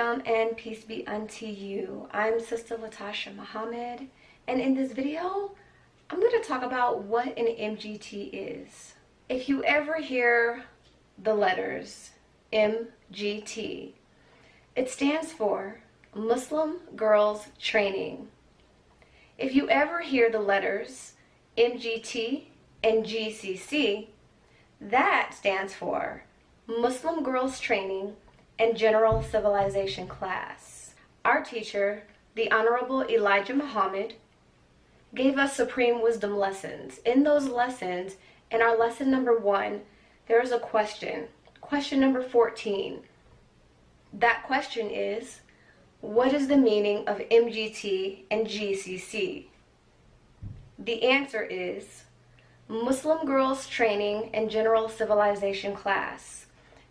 Shalom and peace be unto you. I'm Sister Latasha Muhammad, and in this video, I'm going to talk about what an MGT is. If you ever hear the letters MGT, it stands for Muslim Girls Training. If you ever hear the letters MGT and GCC, that stands for Muslim Girls Training and General Civilization Class. Our teacher, the Honorable Elijah Muhammad, gave us supreme wisdom lessons. In those lessons, in our lesson number 1, there is a question number 14. That question is, what is the meaning of MGT and GCC? The answer is Muslim Girls Training and General Civilization Class.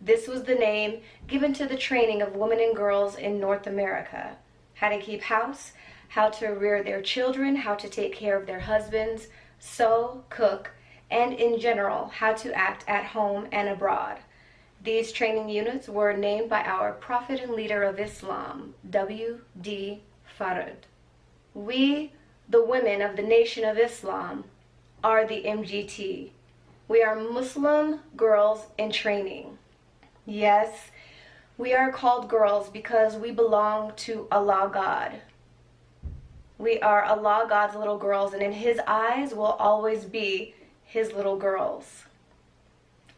This was the name given to the training of women and girls in North America. How to keep house, how to rear their children, how to take care of their husbands, sew, cook, and in general, how to act at home and abroad. These training units were named by our prophet and leader of Islam, W.D. Farad. We, the women of the Nation of Islam, are the MGT. We are Muslim Girls in Training. Yes, we are called girls because we belong to Allah God. We are Allah God's little girls, and in His eyes will always be His little girls.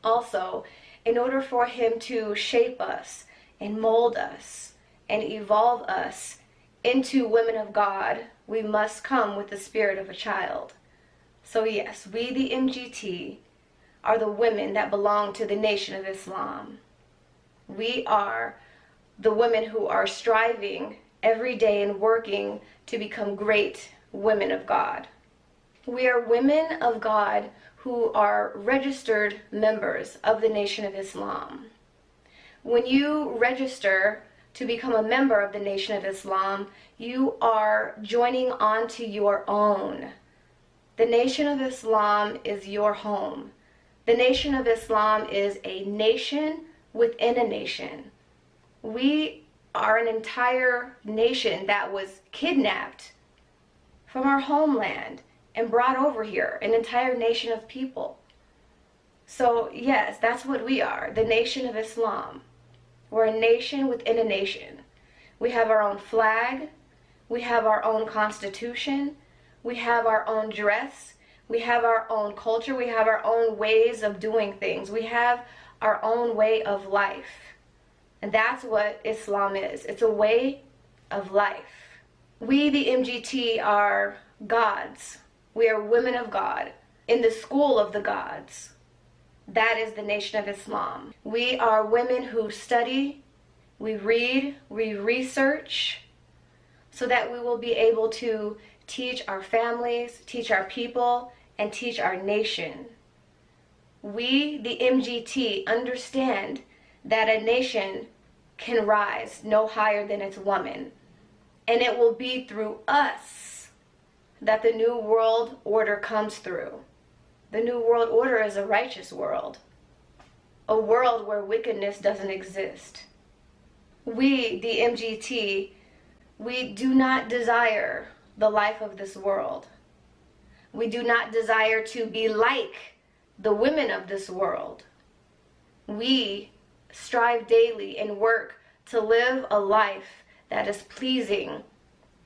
Also, in order for Him to shape us and mold us and evolve us into women of God, we must come with the spirit of a child. So yes, we the MGT are the women that belong to the Nation of Islam. We are the women who are striving every day and working to become great women of God. We are women of God who are registered members of the Nation of Islam. When you register to become a member of the Nation of Islam, you are joining on to your own. The Nation of Islam is your home. The Nation of Islam is a nation within a nation. We are an entire nation that was kidnapped from our homeland and brought over here, an entire nation of people. So yes, that's what we are, the Nation of Islam. We're a nation within a nation. We have our own flag, we have our own constitution, we have our own dress, we have our own culture, we have our own ways of doing things, we have our own way of life. And that's what Islam is. It's a way of life. We, the MGT, are gods. We are women of God in the school of the gods. That is the Nation of Islam. We are women who study, we read, we research, so that we will be able to teach our families, teach our people, and teach our nation. We, the MGT, understand that a nation can rise no higher than its woman, and it will be through us that the New World Order comes through. The New World Order is a righteous world, a world where wickedness doesn't exist. We, the MGT, we do not desire the life of this world. We do not desire to be like the women of this world. We strive daily and work to live a life that is pleasing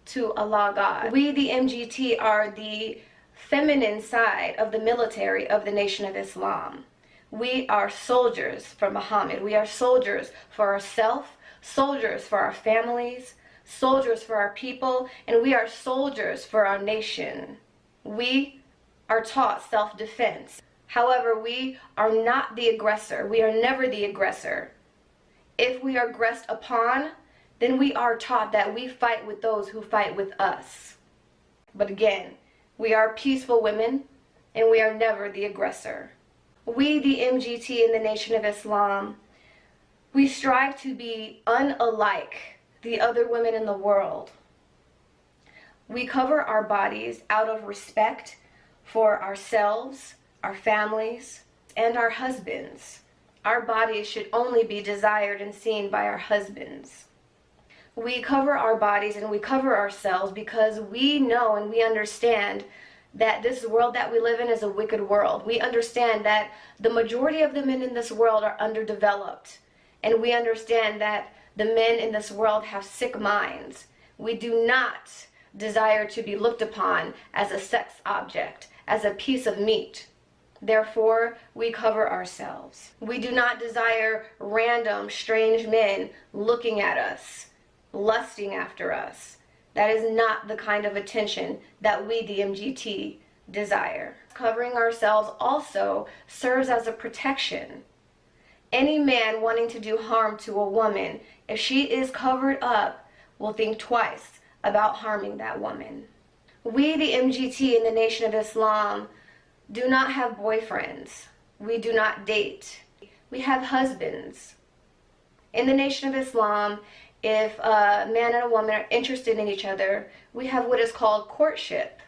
to Allah God. We, the MGT, are the feminine side of the military of the Nation of Islam. We are soldiers for Muhammad. We are soldiers for ourselves, soldiers for our families, soldiers for our people, and we are soldiers for our nation. We are taught self-defense. However, we are not the aggressor. We are never the aggressor. If we are aggressed upon, then we are taught that we fight with those who fight with us. But again, we are peaceful women, and we are never the aggressor. We, the MGT in the Nation of Islam, we strive to be unlike the other women in the world. We cover our bodies out of respect for ourselves, our families, and our husbands. Our bodies should only be desired and seen by our husbands. We cover our bodies and we cover ourselves because we know and we understand that this world that we live in is a wicked world. We understand that the majority of the men in this world are underdeveloped. And we understand that the men in this world have sick minds. We do not desire to be looked upon as a sex object, as a piece of meat. Therefore, we cover ourselves. We do not desire random, strange men looking at us, lusting after us. That is not the kind of attention that we, the MGT, desire. Covering ourselves also serves as a protection. Any man wanting to do harm to a woman, if she is covered up, will think twice about harming that woman. We, the MGT in the Nation of Islam, do not have boyfriends. We do not date. We have husbands. In the Nation of Islam, if a man and a woman are interested in each other, we have what is called courtship.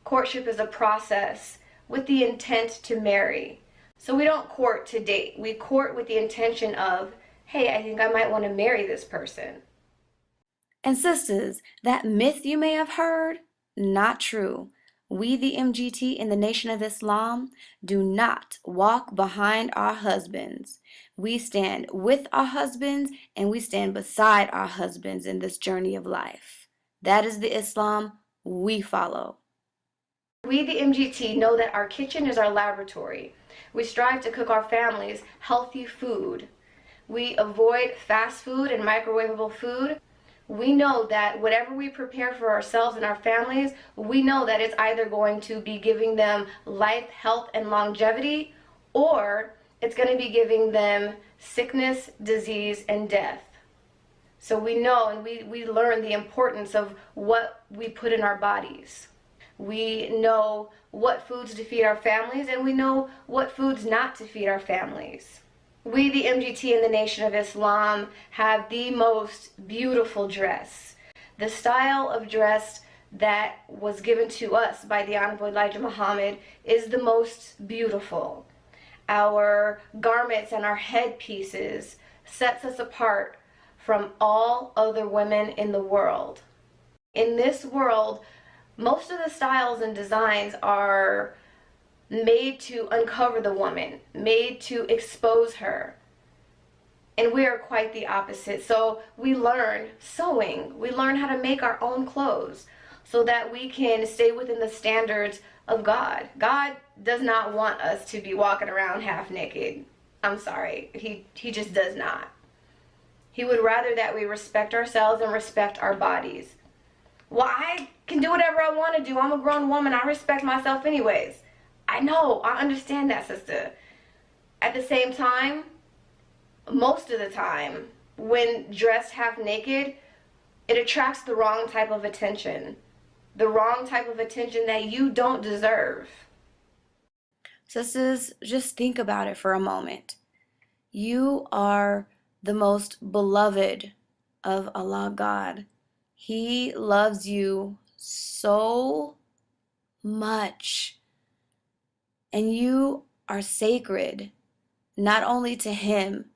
Courtship is a process with the intent to marry. So we don't court to date. We court with the intention of, hey, I think I might want to marry this person. And sisters, that myth you may have heard, not true. We, the MGT in the Nation of Islam, do not walk behind our husbands. We stand with our husbands and we stand beside our husbands in this journey of life. That is the Islam we follow. We, the MGT, know that our kitchen is our laboratory. We strive to cook our families healthy food. We avoid fast food and microwavable food. We know that whatever we prepare for ourselves and our families, we know that it's either going to be giving them life, health, and longevity, or it's going to be giving them sickness, disease, and death. So we know and we learn the importance of what we put in our bodies. We know what foods to feed our families, and we know what foods not to feed our families. We, the MGT in the Nation of Islam, have the most beautiful dress. The style of dress that was given to us by the Honorable Elijah Muhammad is the most beautiful. Our garments and our headpieces sets us apart from all other women in the world. In this world, most of the styles and designs are made to uncover the woman, made to expose her. And we are quite the opposite. So we learn sewing. We learn how to make our own clothes so that we can stay within the standards of God. God does not want us to be walking around half naked. I'm sorry. He just does not. He would rather that we respect ourselves and respect our bodies. Well, I can do whatever I want to do. I'm a grown woman. I respect myself anyways. I know, I understand that, sister. At the same time, most of the time, when dressed half naked, it attracts the wrong type of attention. The wrong type of attention that you don't deserve. Sisters, just think about it for a moment. You are the most beloved of Allah God. He loves you so much. And you are sacred, not only to Him,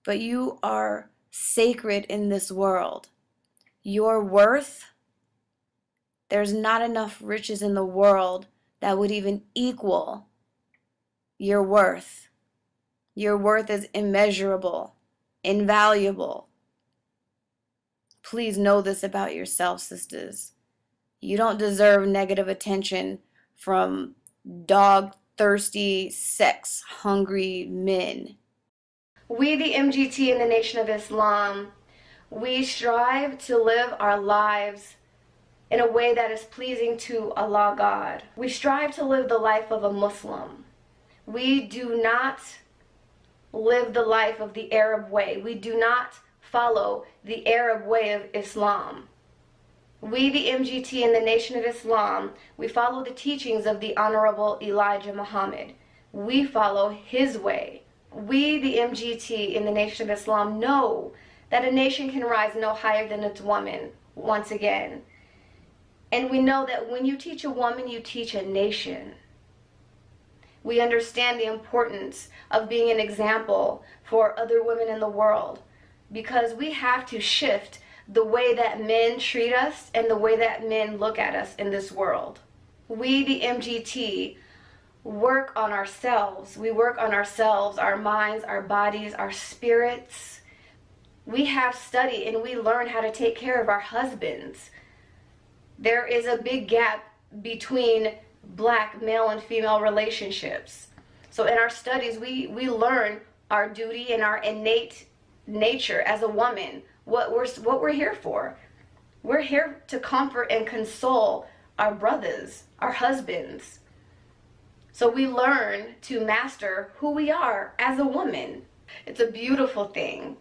but you are sacred in this world. Your worth, there's not enough riches in the world that would even equal your worth. Your worth is immeasurable, invaluable. Please know this about yourself, sisters. You don't deserve negative attention from dog-thirsty, sex-hungry men. We, the MGT in the Nation of Islam, we strive to live our lives in a way that is pleasing to Allah God. We strive to live the life of a Muslim. We do not live the life of the Arab way. We do not follow the Arab way of Islam. We, the MGT in the Nation of Islam, we follow the teachings of the Honorable Elijah Muhammad. We follow his way. We, the MGT in the Nation of Islam, know that a nation can rise no higher than its woman, once again. And we know that when you teach a woman, you teach a nation. We understand the importance of being an example for other women in the world. because we have to shift the way that men treat us and the way that men look at us in this world. We, the MGT, work on ourselves. We work on ourselves, our minds, our bodies, our spirits. We have studied and we learn how to take care of our husbands. There is a big gap between black male and female relationships. So in our studies, we learn our duty and our innate nature as a woman, what we're here for. We're here to comfort and console our brothers, our husbands. So we learn to master who we are as a woman. It's a beautiful thing.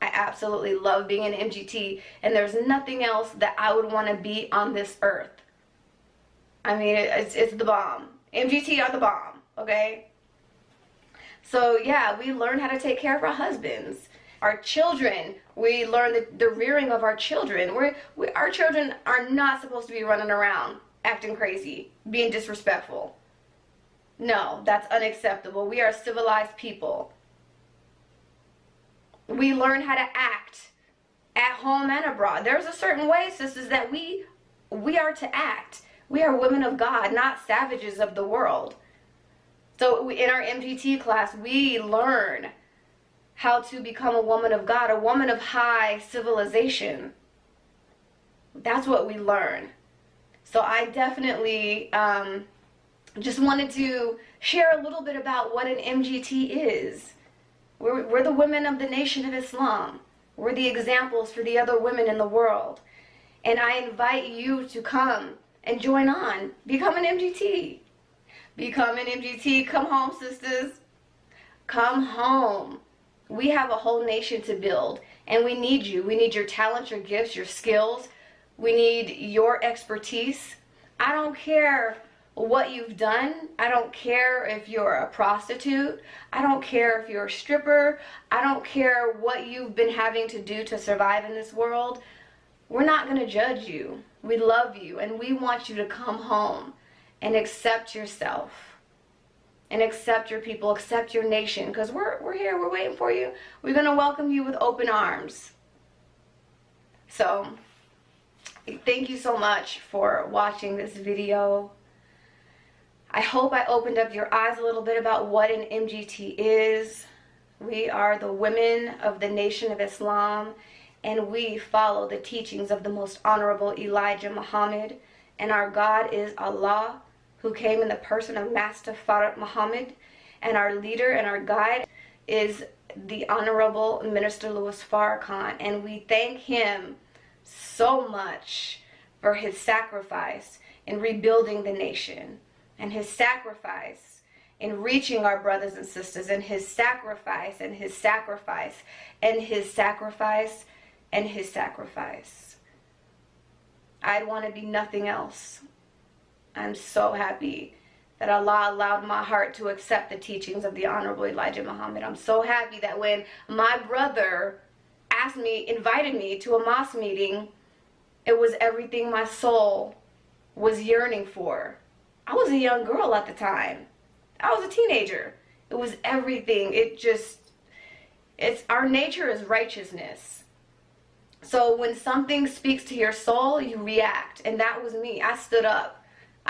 I absolutely love being an MGT, and there's nothing else that I would want to be on this earth. I mean, it's the bomb. MGT are the bomb, okay? So yeah, we learn how to take care of our husbands. Our children, we learn the rearing of our children. Our children are not supposed to be running around acting crazy, being disrespectful. No, that's unacceptable. We are civilized people. We learn how to act at home and abroad. There's a certain way, sisters, that we are to act. We are women of God, not savages of the world. So in our MGT class, we learn how to become a woman of God, a woman of high civilization. That's what we learn. So I definitely just wanted to share a little bit about what an MGT is. We're the women of the Nation of Islam. We're the examples for the other women in the world. And I invite you to come and join on. Become an MGT. Become an MGT. Come home, sisters. Come home. We have a whole nation to build, and we need you. We need your talents, your gifts, your skills. We need your expertise. I don't care what you've done. I don't care if you're a prostitute. I don't care if you're a stripper. I don't care what you've been having to do to survive in this world. We're not going to judge you. We love you, and we want you to come home and accept yourself and accept your people, accept your nation, because we're here, we're waiting for you. We're going to welcome you with open arms. So thank you so much for watching this video. I hope I opened up your eyes a little bit about what an MGT is. We are the women of the Nation of Islam, and we follow the teachings of the most honorable Elijah Muhammad, and our God is Allah, who came in the person of Master Farad Muhammad, and our leader and our guide is the Honorable Minister Louis Farrakhan, and we thank him so much for his sacrifice in rebuilding the nation, and his sacrifice in reaching our brothers and sisters, and his sacrifice, and his sacrifice, and his sacrifice, and his sacrifice. I'd want to be nothing else. I'm so happy that Allah allowed my heart to accept the teachings of the Honorable Elijah Muhammad. I'm so happy that when my brother invited me to a mosque meeting, it was everything my soul was yearning for. I was a young girl at the time. I was a teenager. It was everything. Our nature is righteousness. So when something speaks to your soul, you react. And that was me. I stood up.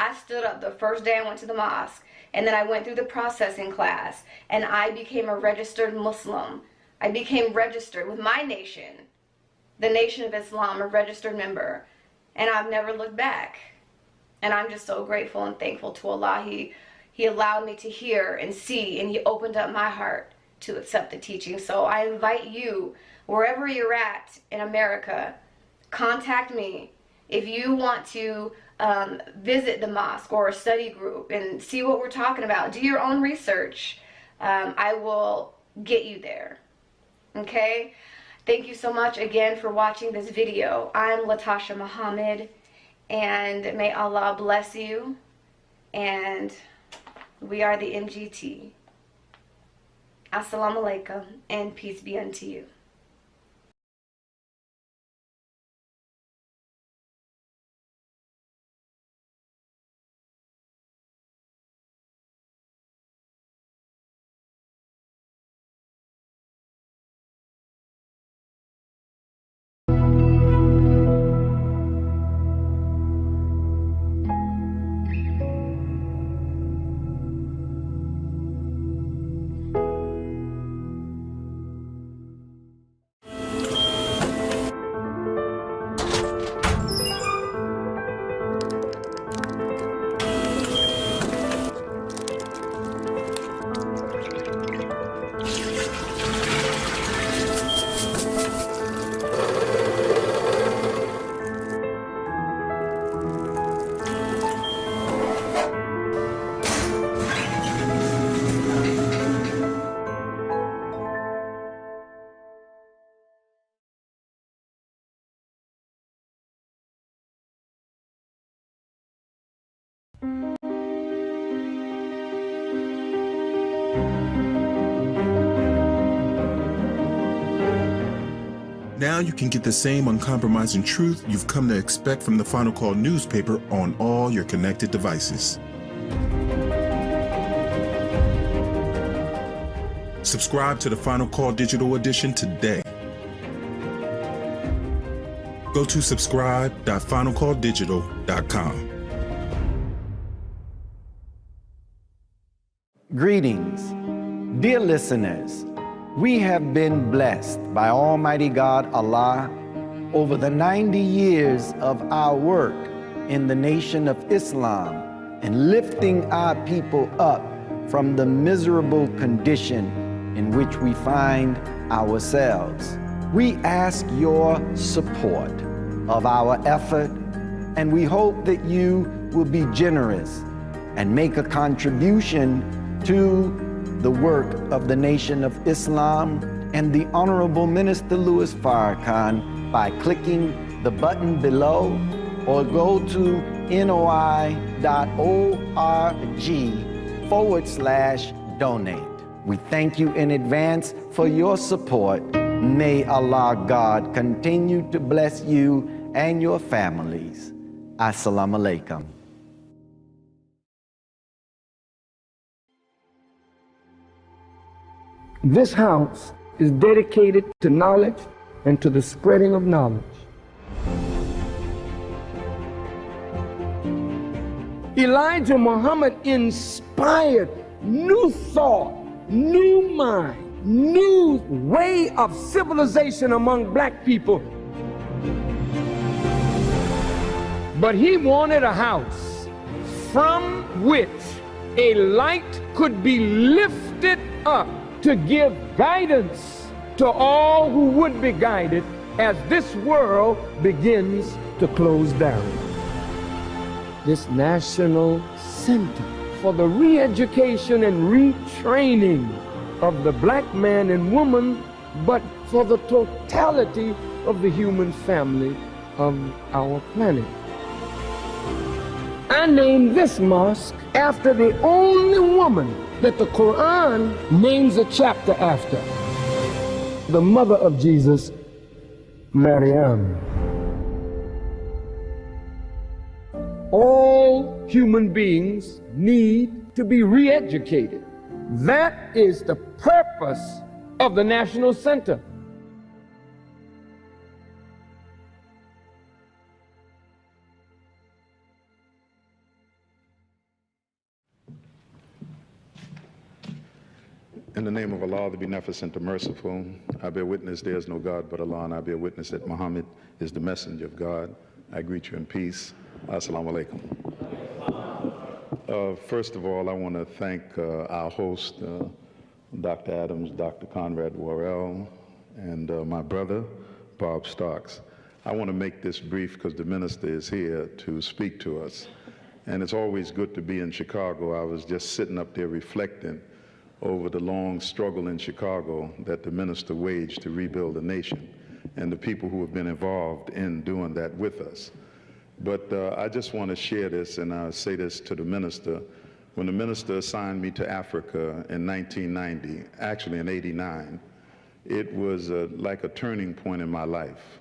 I stood up the first day I went to the mosque, and then I went through the processing class, and I became a registered Muslim. I became registered with my nation, the Nation of Islam, a registered member, and I've never looked back. And I'm just so grateful and thankful to Allah. He allowed me to hear and see, and he opened up my heart to accept the teaching. So I invite you, wherever you're at in America, contact me. If you want to visit the mosque or a study group and see what we're talking about, do your own research. I will get you there. Okay? Thank you so much again for watching this video. I'm Latasha Muhammad, and may Allah bless you, and we are the MGT. Assalamu alaikum, and peace be unto you. Now you can get the same uncompromising truth you've come to expect from the Final Call newspaper on all your connected devices. Subscribe to the Final Call Digital Edition today. Go to subscribe.finalcalldigital.com. Greetings, dear listeners. We have been blessed by Almighty God Allah over the 90 years of our work in the Nation of Islam and lifting our people up from the miserable condition in which we find ourselves. We ask your support of our effort, and we hope that you will be generous and make a contribution to the work of the Nation of Islam and the Honorable Minister Louis Farrakhan by clicking the button below or go to noi.org/donate. We thank you in advance for your support. May Allah God continue to bless you and your families. Assalamu alaikum. This house is dedicated to knowledge and to the spreading of knowledge. Elijah Muhammad inspired new thought, new mind, new way of civilization among black people. But he wanted a house from which a light could be lifted up to give guidance to all who would be guided as this world begins to close down. This National Center for the re-education and retraining of the black man and woman, but for the totality of the human family of our planet. I named this mosque after the only woman that the Quran names a chapter after, the mother of Jesus, Maryam. All human beings need to be re-educated. That is the purpose of the National Center. In the name of Allah, the Beneficent, the Merciful, I bear witness there is no God but Allah, and I bear witness that Muhammad is the messenger of God. I greet you in peace. Assalamu alaikum. First of all, I want to thank our host, Dr. Adams, Dr. Conrad Worrell, and my brother, Bob Starks. I want to make this brief because the minister is here to speak to us. And it's always good to be in Chicago. I was just sitting up there reflecting over the long struggle in Chicago that the minister waged to rebuild the nation and the people who have been involved in doing that with us. But I just want to share this, and I'll say this to the minister. When the minister assigned me to Africa in 1990, actually in '89, it was like a turning point in my life.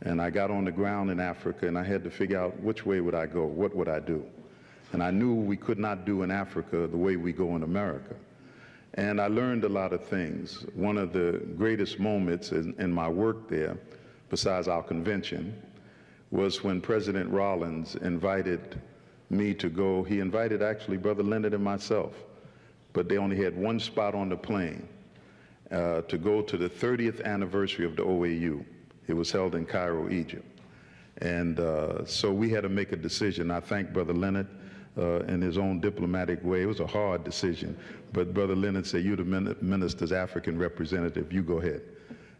And I got on the ground in Africa, and I had to figure out which way would I go, what would I do? And I knew we could not do in Africa the way we go in America. And I learned a lot of things. One of the greatest moments in my work there, besides our convention, was when President Rollins invited me to go. He invited actually Brother Leonard and myself, but they only had one spot on the plane to go to the 30th anniversary of the OAU. It was held in Cairo, Egypt. And so we had to make a decision. I thank Brother Leonard in his own diplomatic way. It was a hard decision, but Brother Leonard said, "You're the minister's African representative, you go ahead."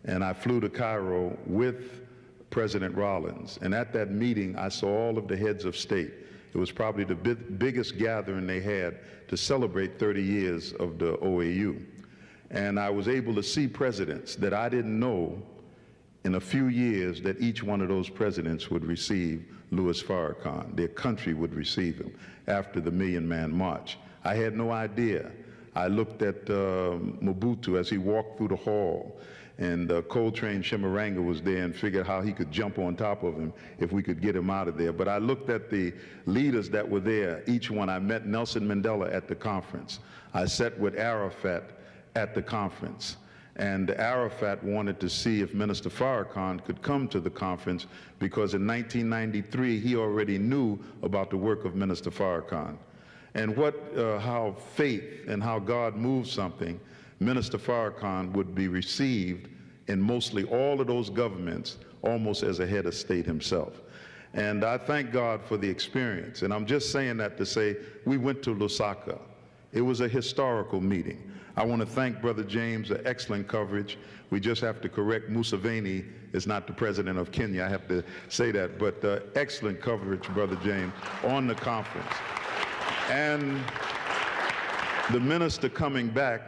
And I flew to Cairo with President Rollins, and at that meeting I saw all of the heads of state. It was probably the biggest gathering they had to celebrate 30 years of the OAU. And I was able to see presidents that I didn't know in a few years that each one of those presidents would receive Louis Farrakhan. Their country would receive him after the Million Man March. I had no idea. I looked at Mobutu as he walked through the hall, and Coltrane Shimaranga was there, and figured how he could jump on top of him if we could get him out of there. But I looked at the leaders that were there, each one. I met Nelson Mandela at the conference. I sat with Arafat at the conference. And Arafat wanted to see if Minister Farrakhan could come to the conference, because in 1993 he already knew about the work of Minister Farrakhan. And how faith and how God moved something, Minister Farrakhan would be received in mostly all of those governments almost as a head of state himself. And I thank God for the experience. And I'm just saying that to say we went to Lusaka. It was a historical meeting. I want to thank Brother James, for excellent coverage. We just have to correct, Museveni is not the president of Kenya. I have to say that, but excellent coverage, Brother James, on the conference. And the minister coming back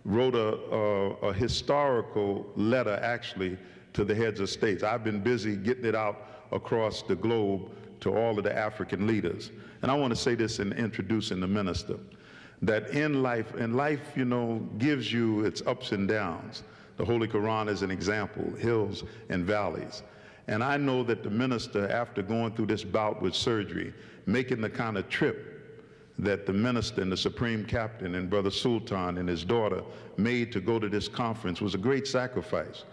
wrote a historical letter, actually, to the heads of states. I've been busy getting it out across the globe to all of the African leaders. And I want to say this in introducing the minister, that in life, you know, gives you its ups and downs. The Holy Quran is an example, hills and valleys. And I know that the minister, after going through this bout with surgery, making the kind of trip that the minister and the Supreme Captain and Brother Sultan and his daughter made to go to this conference was a great sacrifice.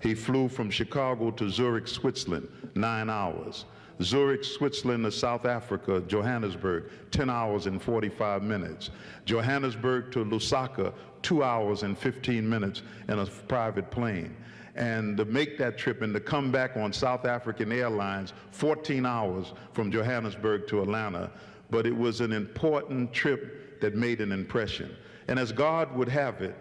He flew from Chicago to Zurich, Switzerland, 9 hours. Zurich, Switzerland to South Africa, Johannesburg, 10 hours and 45 minutes. Johannesburg to Lusaka, 2 hours and 15 minutes in a private plane. And to make that trip and to come back on South African Airlines, 14 hours from Johannesburg to Atlanta. But it was an important trip that made an impression. And as God would have it,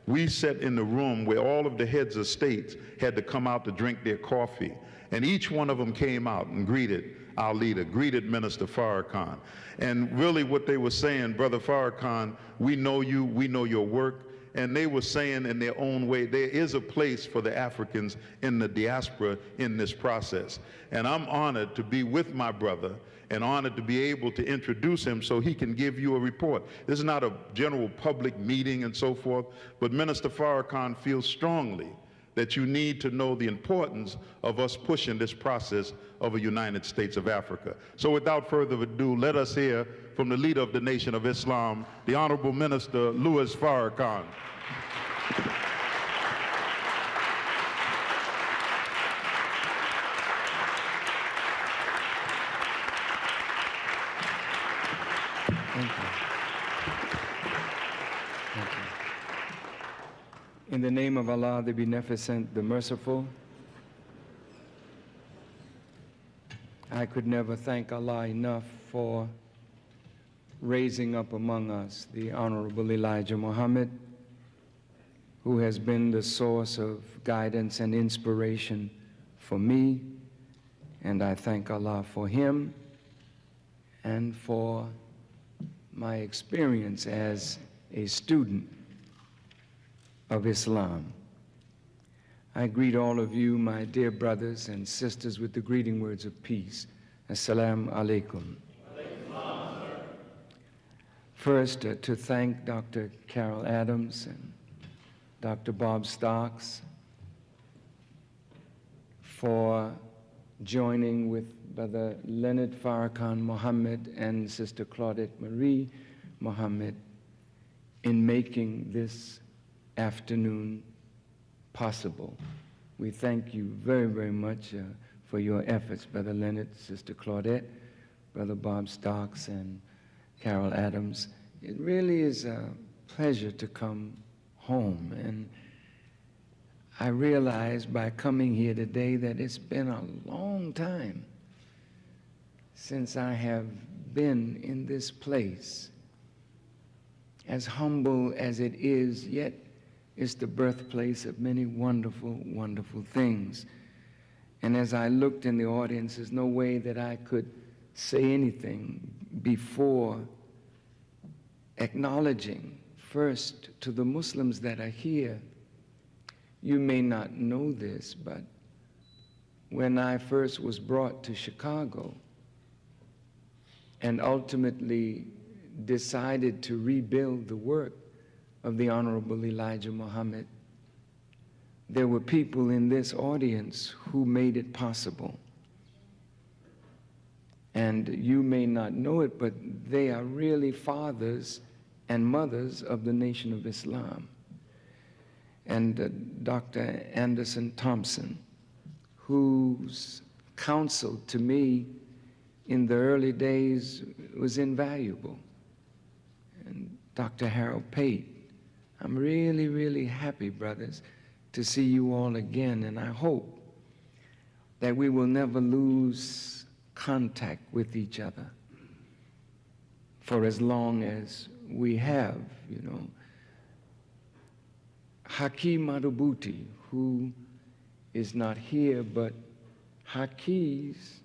we sat in the room where all of the heads of states had to come out to drink their coffee. And each one of them came out and greeted our leader, greeted Minister Farrakhan. And really what they were saying, Brother Farrakhan, we know you, we know your work. And they were saying in their own way, there is a place for the Africans in the diaspora in this process. And I'm honored to be with my brother and honored to be able to introduce him so he can give you a report. This is not a general public meeting and so forth, but Minister Farrakhan feels strongly that you need to know the importance of us pushing this process of a United States of Africa. So without further ado, let us hear from the leader of the Nation of Islam, the Honorable Minister Louis Farrakhan. Thank you. Thank you. In the name of Allah, the Beneficent, the Merciful, I could never thank Allah enough for raising up among us the Honorable Elijah Muhammad, who has been the source of guidance and inspiration for me, and I thank Allah for him and for my experience as a student of Islam. I greet all of you, my dear brothers and sisters, with the greeting words of peace. Assalamu alaikum. First, to thank Dr. Carol Adams and Dr. Bob Stocks for joining with Brother Leonard Farrakhan Muhammad and Sister Claudette Marie Muhammad in making this afternoon possible. We thank you very, very much for your efforts, Brother Leonard, Sister Claudette, Brother Bob Stocks, and Carol Adams. It really is a pleasure to come home, and I realize by coming here today that it's been a long time since I have been in this place. As humble as it is, yet it's the birthplace of many wonderful, wonderful things. And as I looked in the audience, there's no way that I could say anything before acknowledging first to the Muslims that are here you may not know this, but when I first was brought to Chicago and ultimately decided to rebuild the work of the Honorable Elijah Muhammad, there were people in this audience who made it possible. And you may not know it, but they are really fathers and mothers of the Nation of Islam. And Dr. Anderson Thompson, whose counsel to me in the early days was invaluable. And Dr. Harold Pate, I'm really, really happy, brothers, to see you all again, and I hope that we will never lose contact with each other for as long as we have, you know. Hakeem Madhubuti, who is not here, but Hakeem's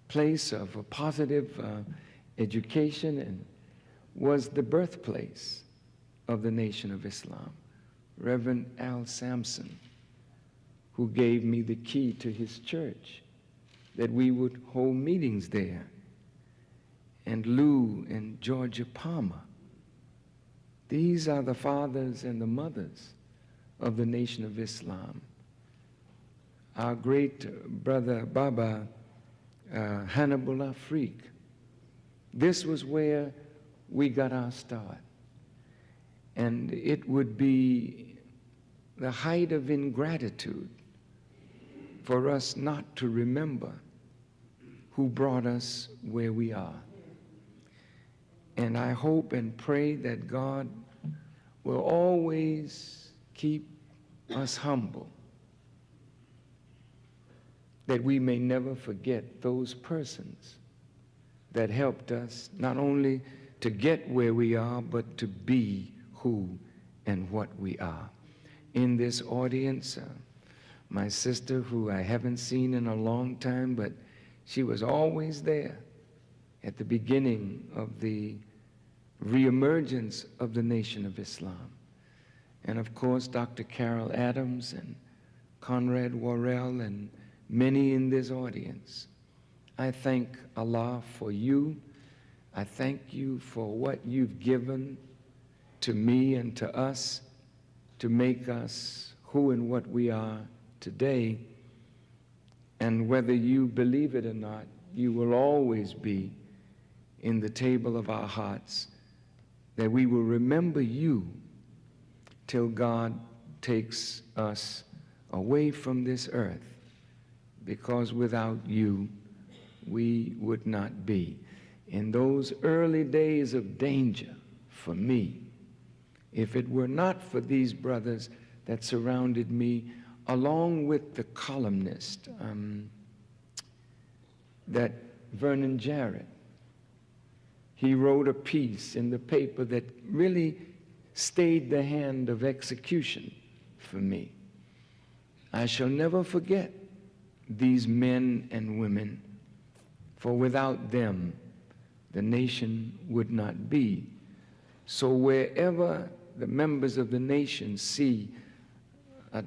place of a positive education and was the birthplace of the Nation of Islam. Reverend Al Sampson, who gave me the key to his church, that we would hold meetings there, and Lou and Georgia Palmer. These are the fathers and the mothers of the Nation of Islam. Our great brother Baba Hannibal Afrique. This was where we got our start. And it would be the height of ingratitude for us not to remember who brought us where we are. And I hope and pray that God will always keep us humble, that we may never forget those persons that helped us not only to get where we are, but to be who and what we are. In this audience, my sister, who I haven't seen in a long time, but she was always there at the beginning of the reemergence of the Nation of Islam. And of course, Dr. Carol Adams and Conrad Worrell and many in this audience. I thank Allah for you. I thank you for what you've given to me and to us to make us who and what we are today. And whether you believe it or not, you will always be in the table of our hearts, that we will remember you till God takes us away from this earth, because without you, we would not be. In those early days of danger for me, if it were not for these brothers that surrounded me, along with the columnist, that Vernon Jarrett, he wrote a piece in the paper that really stayed the hand of execution for me. I shall never forget these men and women, for without them, the nation would not be. So wherever the members of the nation see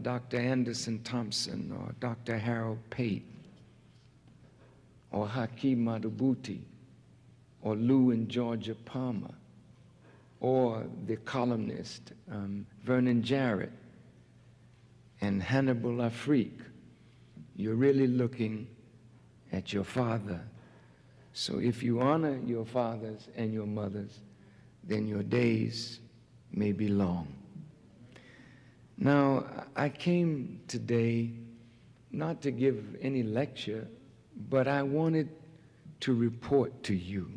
Dr. Anderson Thompson or Dr. Harold Pate or Hakeem Madhubuti or Lou and Georgia Palmer or the columnist Vernon Jarrett and Hannibal Afrique, you're really looking at your father. So if you honor your fathers and your mothers, then your days may be long. Now, I came today not to give any lecture, but I wanted to report to you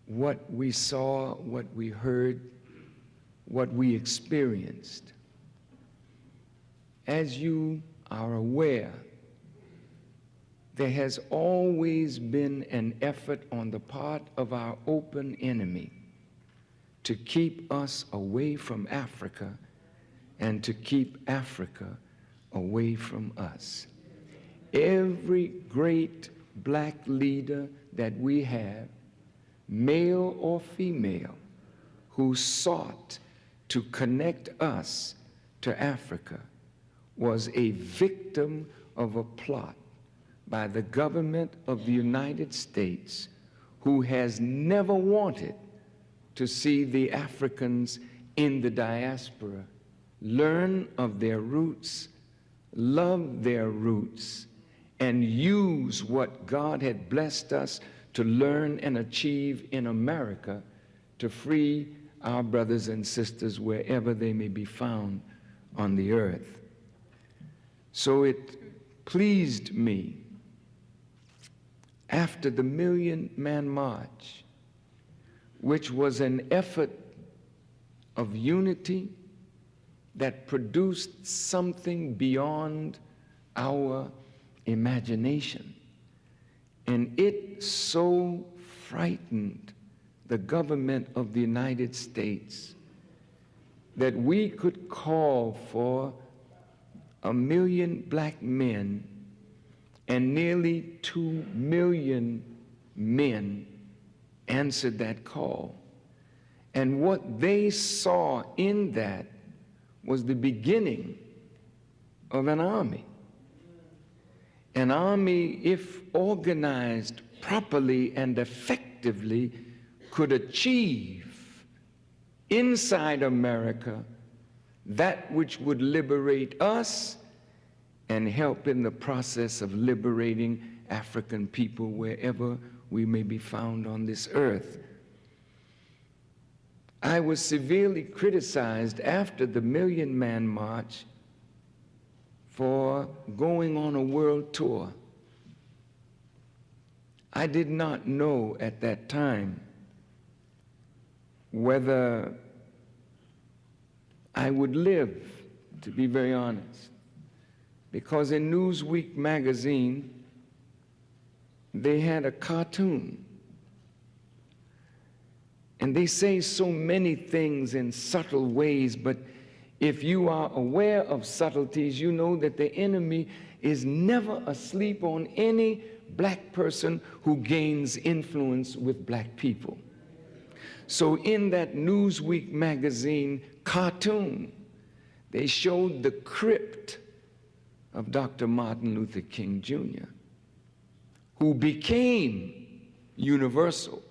what we saw, what we heard, what we experienced. As you are aware, there has always been an effort on the part of our open enemy to keep us away from Africa and to keep Africa away from us. Every great black leader that we have, male or female, who sought to connect us to Africa was a victim of a plot by the government of the United States, who has never wanted to see the Africans in the diaspora learn of their roots, love their roots, and use what God had blessed us to learn and achieve in America to free our brothers and sisters wherever they may be found on the earth. So it pleased me, after the Million Man March, which was an effort of unity that produced something beyond our imagination, and it so frightened the government of the United States that we could call for 1 million black men, and nearly 2 million men answered that call. And what they saw in that was the beginning of an army. An army, if organized properly and effectively, could achieve inside America that which would liberate us and help in the process of liberating African people wherever we may be found on this earth. I was severely criticized after the Million Man March for going on a world tour. I did not know at that time whether I would live, to be very honest, because in Newsweek magazine, they had a cartoon. And they say so many things in subtle ways, but if you are aware of subtleties, you know that the enemy is never asleep on any black person who gains influence with black people. So in that Newsweek magazine cartoon, they showed the crypt of Dr. Martin Luther King Jr., who became universal,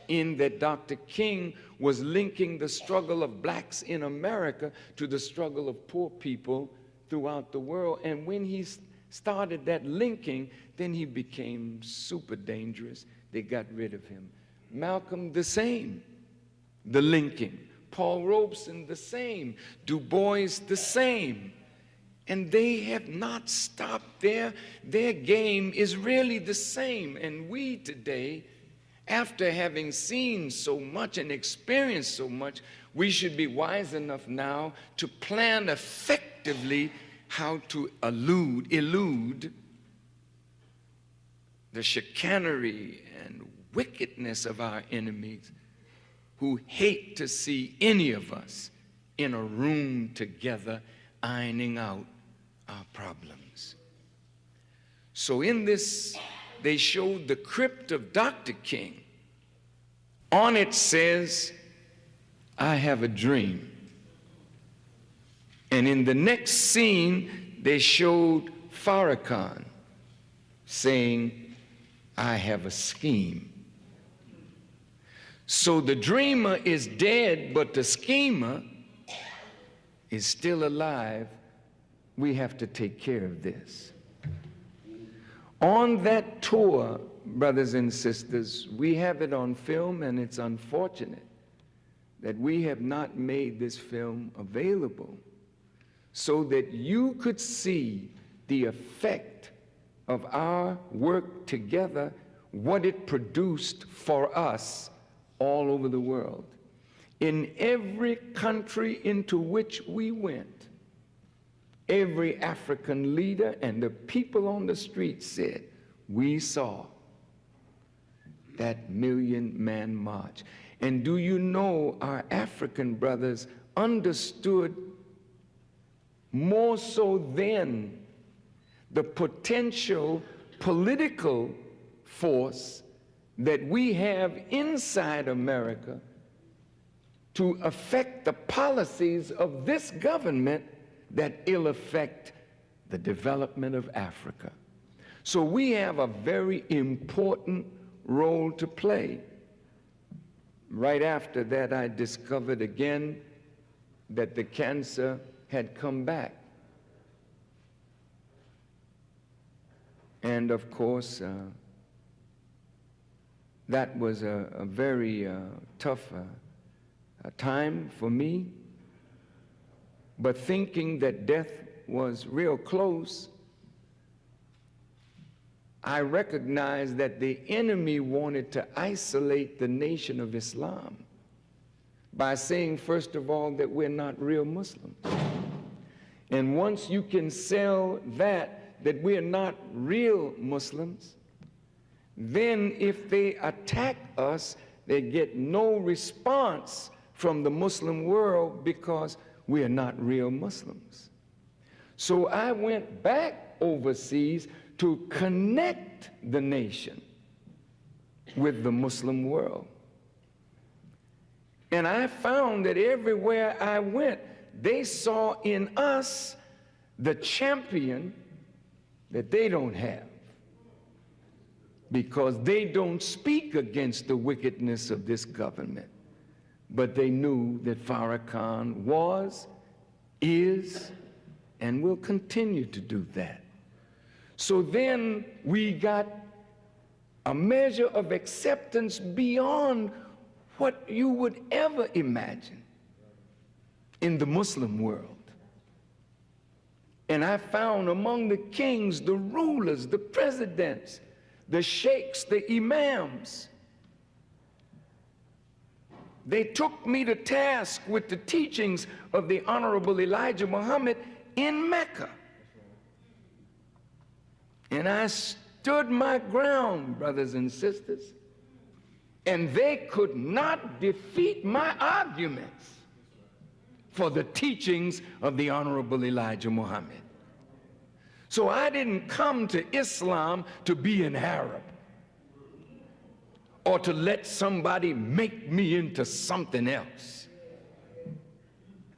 in that Dr. King was linking the struggle of blacks in America to the struggle of poor people throughout the world. And when he started that linking, then he became super dangerous. They got rid of him. Malcolm, the same, the linking. Paul Robeson, the same. Du Bois, the same. And they have not stopped there. Their game is really the same. And we today, after having seen so much and experienced so much, we should be wise enough now to plan effectively how to elude the chicanery and wickedness of our enemies, who hate to see any of us in a room together ironing out our problems. So in this, they showed the crypt of Dr. King. On it says, "I have a dream." And in the next scene, they showed Farrakhan saying, "I have a scheme." So the dreamer is dead, but the schemer is still alive. We have to take care of this. On that tour, brothers and sisters, we have it on film, and it's unfortunate that we have not made this film available so that you could see the effect of our work together, what it produced for us all over the world. In every country into which we went, every African leader and the people on the street said, "We saw that Million-Man March." And do you know, our African brothers understood more so than the potential political force that we have inside America to affect the policies of this government that ill affect the development of Africa. So we have a very important role to play. Right after that, I discovered again that the cancer had come back. And of course, that was a very tough time for me. But thinking that death was real close, I recognized that the enemy wanted to isolate the nation of Islam by saying, first of all, that we're not real Muslims. And once you can sell that we're not real Muslims, then if they attack us, they get no response from the Muslim world because we are not real Muslims. So I went back overseas to connect the nation with the Muslim world. And I found that everywhere I went, they saw in us the champion that they don't have, because they don't speak against the wickedness of this government. But they knew that Farrakhan was, is, and will continue to do that. So then we got a measure of acceptance beyond what you would ever imagine in the Muslim world. And I found among the kings, the rulers, the presidents, the sheikhs, the imams, they took me to task with the teachings of the Honorable Elijah Muhammad in Mecca. And I stood my ground, brothers and sisters, and they could not defeat my arguments for the teachings of the Honorable Elijah Muhammad. So I didn't come to Islam to be an Arab or to let somebody make me into something else.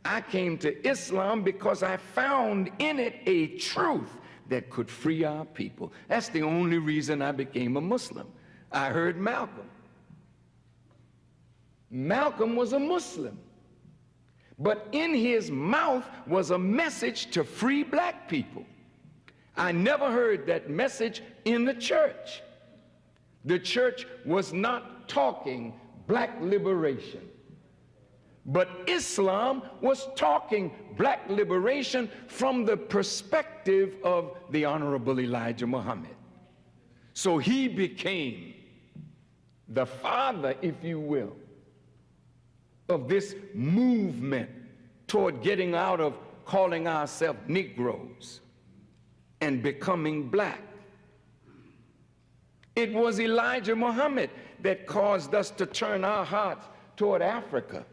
I came to Islam because I found in it a truth that could free our people. That's the only reason I became a Muslim. I heard Malcolm. Malcolm was a Muslim, but in his mouth was a message to free black people. I never heard that message in the church. The church was not talking black liberation, but Islam was talking black liberation from the perspective of the Honorable Elijah Muhammad. So he became the father, if you will, of this movement toward getting out of calling ourselves Negroes and becoming black. It was Elijah Muhammad that caused us to turn our hearts toward Africa.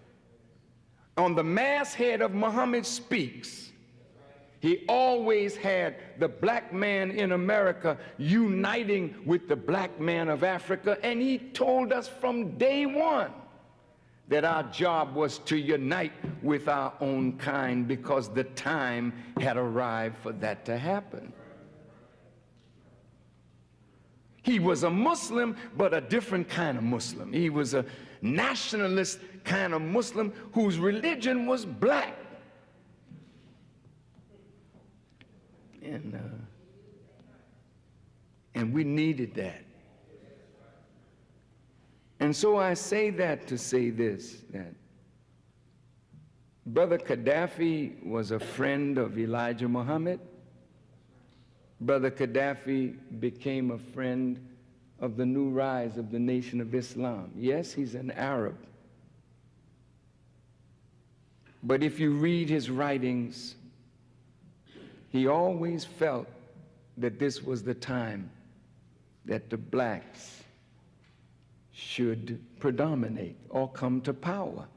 On the masthead of Muhammad Speaks, he always had the black man in America uniting with the black man of Africa, and he told us from day one that our job was to unite with our own kind because the time had arrived for that to happen. He was a Muslim, but a different kind of Muslim. He was a nationalist kind of Muslim whose religion was black. And we needed that. And so I say that to say this, that Brother Gaddafi was a friend of Elijah Muhammad. Brother Gaddafi became a friend of the new rise of the Nation of Islam. Yes, he's an Arab. But if you read his writings, he always felt that this was the time that the blacks should predominate or come to power.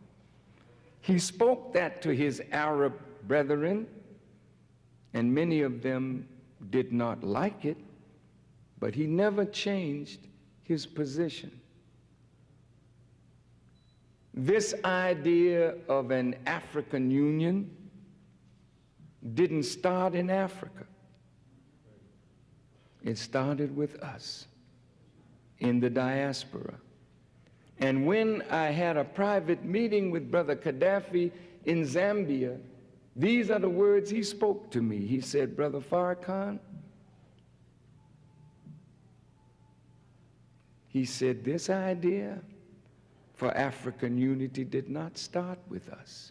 He spoke that to his Arab brethren, and many of them did not like it, but he never changed his position. This idea of an African Union didn't start in Africa. It started with us in the diaspora. And when I had a private meeting with Brother Gaddafi in Zambia, these are the words he spoke to me. He said, "Brother Farrakhan," he said, "this idea for African unity did not start with us.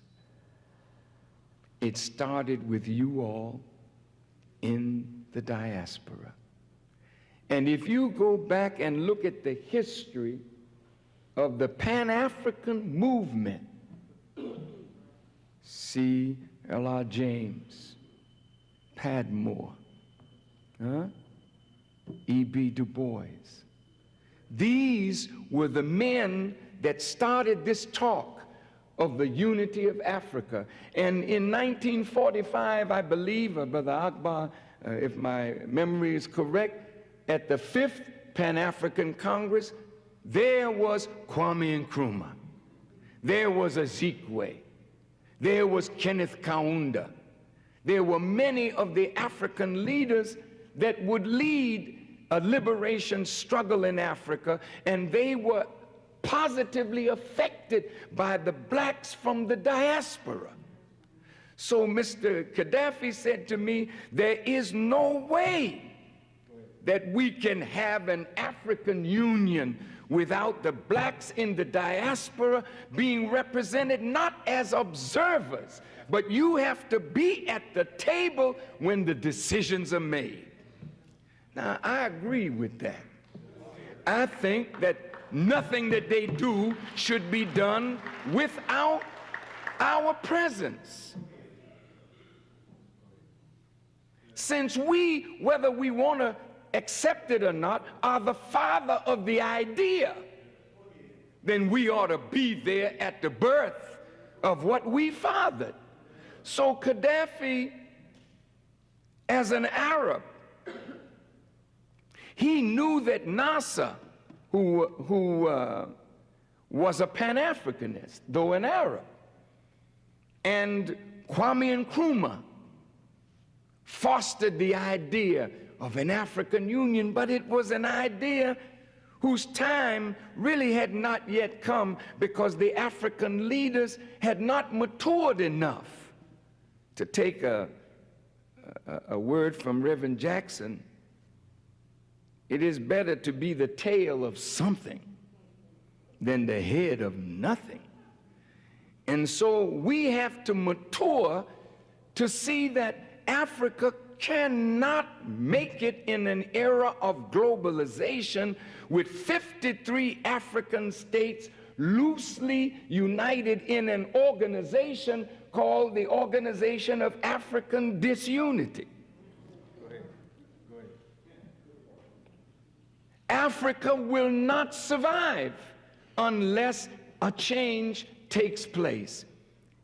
It started with you all in the diaspora." And if you go back and look at the history of the Pan-African movement, see L.R. James, Padmore, E.B. Du Bois. These were the men that started this talk of the unity of Africa. And in 1945, I believe, Brother Akbar, if my memory is correct, at the 5th Pan-African Congress, there was Kwame Nkrumah, there was Ezekwe, there was Kenneth Kaunda. There were many of the African leaders that would lead a liberation struggle in Africa, and they were positively affected by the blacks from the diaspora. So Mr. Gaddafi said to me, there is no way that we can have an African Union without the blacks in the diaspora being represented not as observers, but you have to be at the table when the decisions are made. Now, I agree with that. I think that nothing that they do should be done without our presence. Since we, whether we want to accept it or not, are the father of the idea, then we ought to be there at the birth of what we fathered. So Gaddafi, as an Arab, he knew that Nasser, who was a Pan-Africanist, though an Arab, and Kwame Nkrumah fostered the idea of an African Union, but it was an idea whose time really had not yet come because the African leaders had not matured enough. To take a word from Reverend Jackson, it is better to be the tail of something than the head of nothing. And so we have to mature to see that Africa cannot make it in an era of globalization with 53 African states loosely united in an organization called the Organization of African Disunity. Africa will not survive unless a change takes place.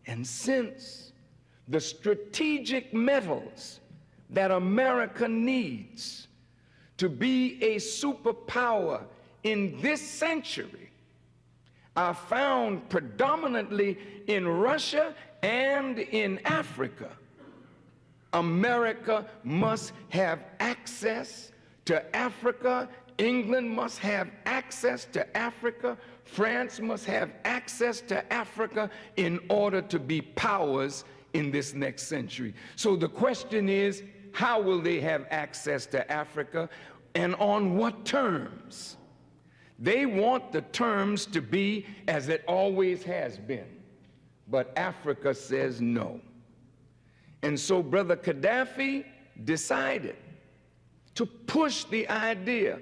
And since the strategic metals that America needs to be a superpower in this century are found predominantly in Russia and in Africa, America must have access to Africa. England must have access to Africa. France must have access to Africa in order to be powers in this next century. So the question is, how will they have access to Africa and on what terms? They want the terms to be as it always has been, but Africa says no. And so Brother Gaddafi decided to push the idea.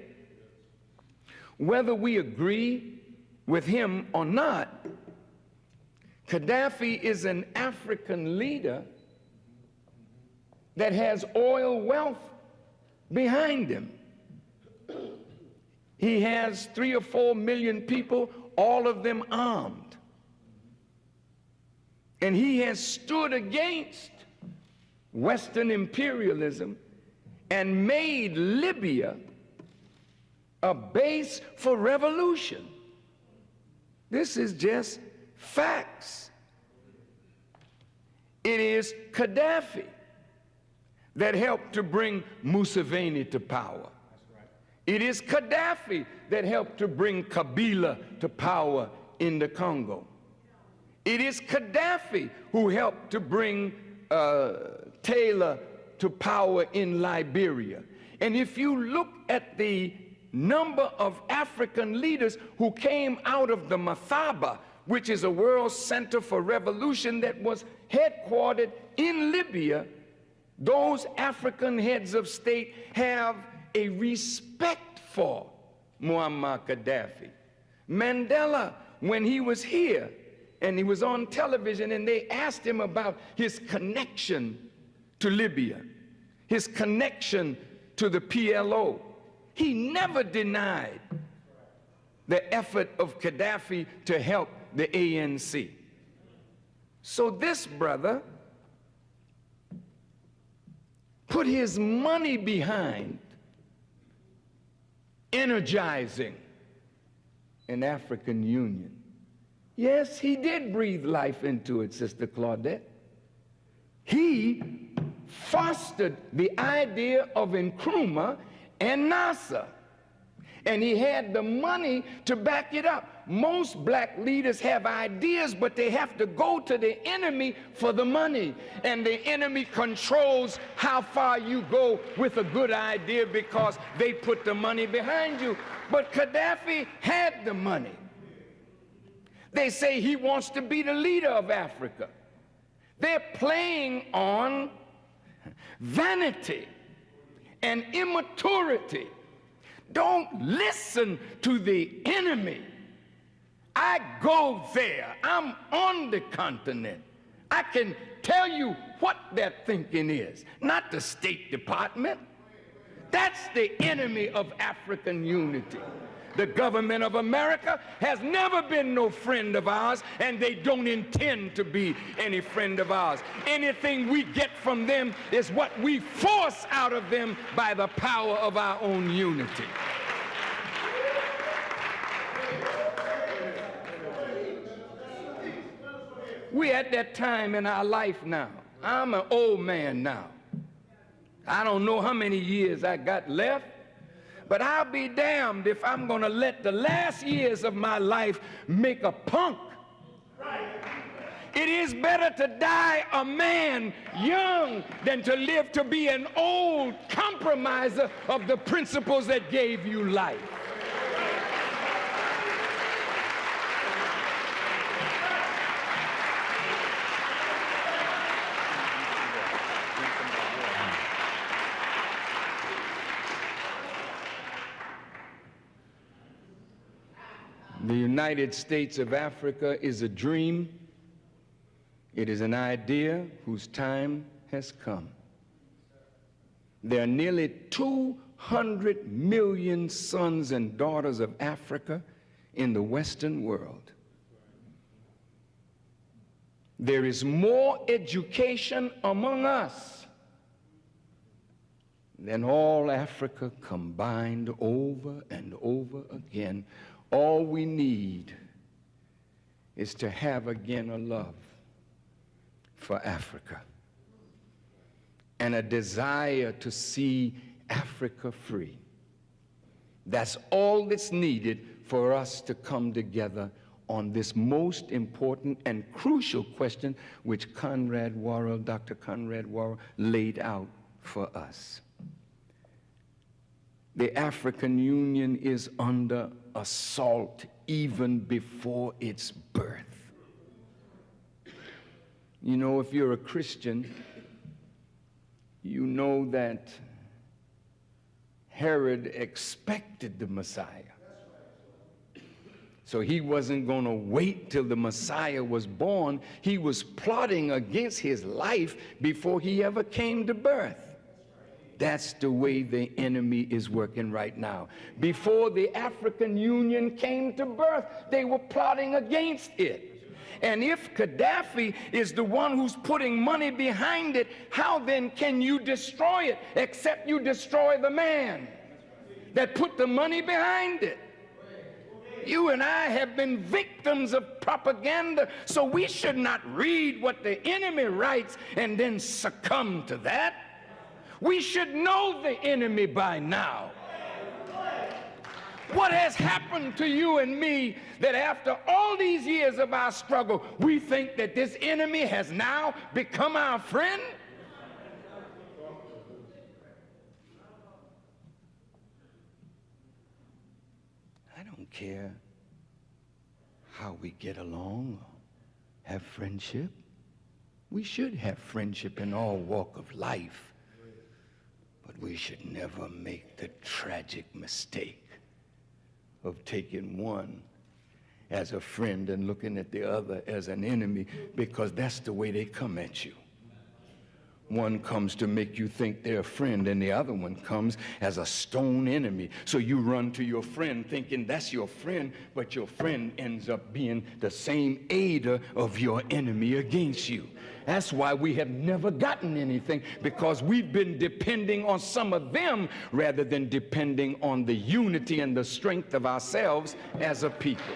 Whether we agree with him or not, Gaddafi is an African leader that has oil wealth behind him. He has 3 or 4 million people, all of them armed. And he has stood against Western imperialism and made Libya a base for revolution. This is just facts. It is Gaddafi that helped to bring Museveni to power. It is Gaddafi that helped to bring Kabila to power in the Congo. It is Gaddafi who helped to bring Taylor to power in Liberia. And if you look at the number of African leaders who came out of the Mathaba, which is a world center for revolution that was headquartered in Libya, those African heads of state have a respect for Muammar Gaddafi. Mandela, when he was here and he was on television and they asked him about his connection to Libya, his connection to the PLO, he never denied the effort of Gaddafi to help the ANC. So this brother put his money behind energizing an African Union. Yes, he did breathe life into it, Sister Claudette. He fostered the idea of Nkrumah and NASA, and he had the money to back it up. Most black leaders have ideas, but they have to go to the enemy for the money, and the enemy controls how far you go with a good idea because they put the money behind you. But Gaddafi had the money. They say he wants to be the leader of Africa. They're playing on vanity and immaturity. Don't listen to the enemy. I go there. I'm on the continent. I can tell you what their thinking is, not the State Department. That's the enemy of African unity. The government of America has never been no friend of ours, and they don't intend to be any friend of ours. Anything we get from them is what we force out of them by the power of our own unity. We're at that time in our life now. I'm an old man now. I don't know how many years I got left, but I'll be damned if I'm going to let the last years of my life make a punk. It is better to die a man young than to live to be an old compromiser of the principles that gave you life. The United States of Africa is a dream. It is an idea whose time has come. There are nearly 200 million sons and daughters of Africa in the Western world. There is more education among us than all Africa combined over and over again. All we need is to have again a love for Africa and a desire to see Africa free. That's all that's needed for us to come together on this most important and crucial question which Dr. Conrad Worrell laid out for us. The African Union is under assault even before its birth. You know, if you're a Christian, you know that Herod expected the Messiah. So he wasn't going to wait till the Messiah was born. He was plotting against his life before he ever came to birth. That's the way the enemy is working right now. Before the African Union came to birth, they were plotting against it. And if Gaddafi is the one who's putting money behind it, how then can you destroy it except you destroy the man that put the money behind it? You and I have been victims of propaganda, so we should not read what the enemy writes and then succumb to that. We should know the enemy by now. What has happened to you and me that after all these years of our struggle, we think that this enemy has now become our friend? I don't care how we get along or have friendship. We should have friendship in all walk of life, but we should never make the tragic mistake of taking one as a friend and looking at the other as an enemy, because that's the way they come at you. One comes to make you think they're a friend, and the other one comes as a stone enemy. So you run to your friend thinking that's your friend, but your friend ends up being the same aider of your enemy against you. That's why we have never gotten anything, because we've been depending on some of them rather than depending on the unity and the strength of ourselves as a people.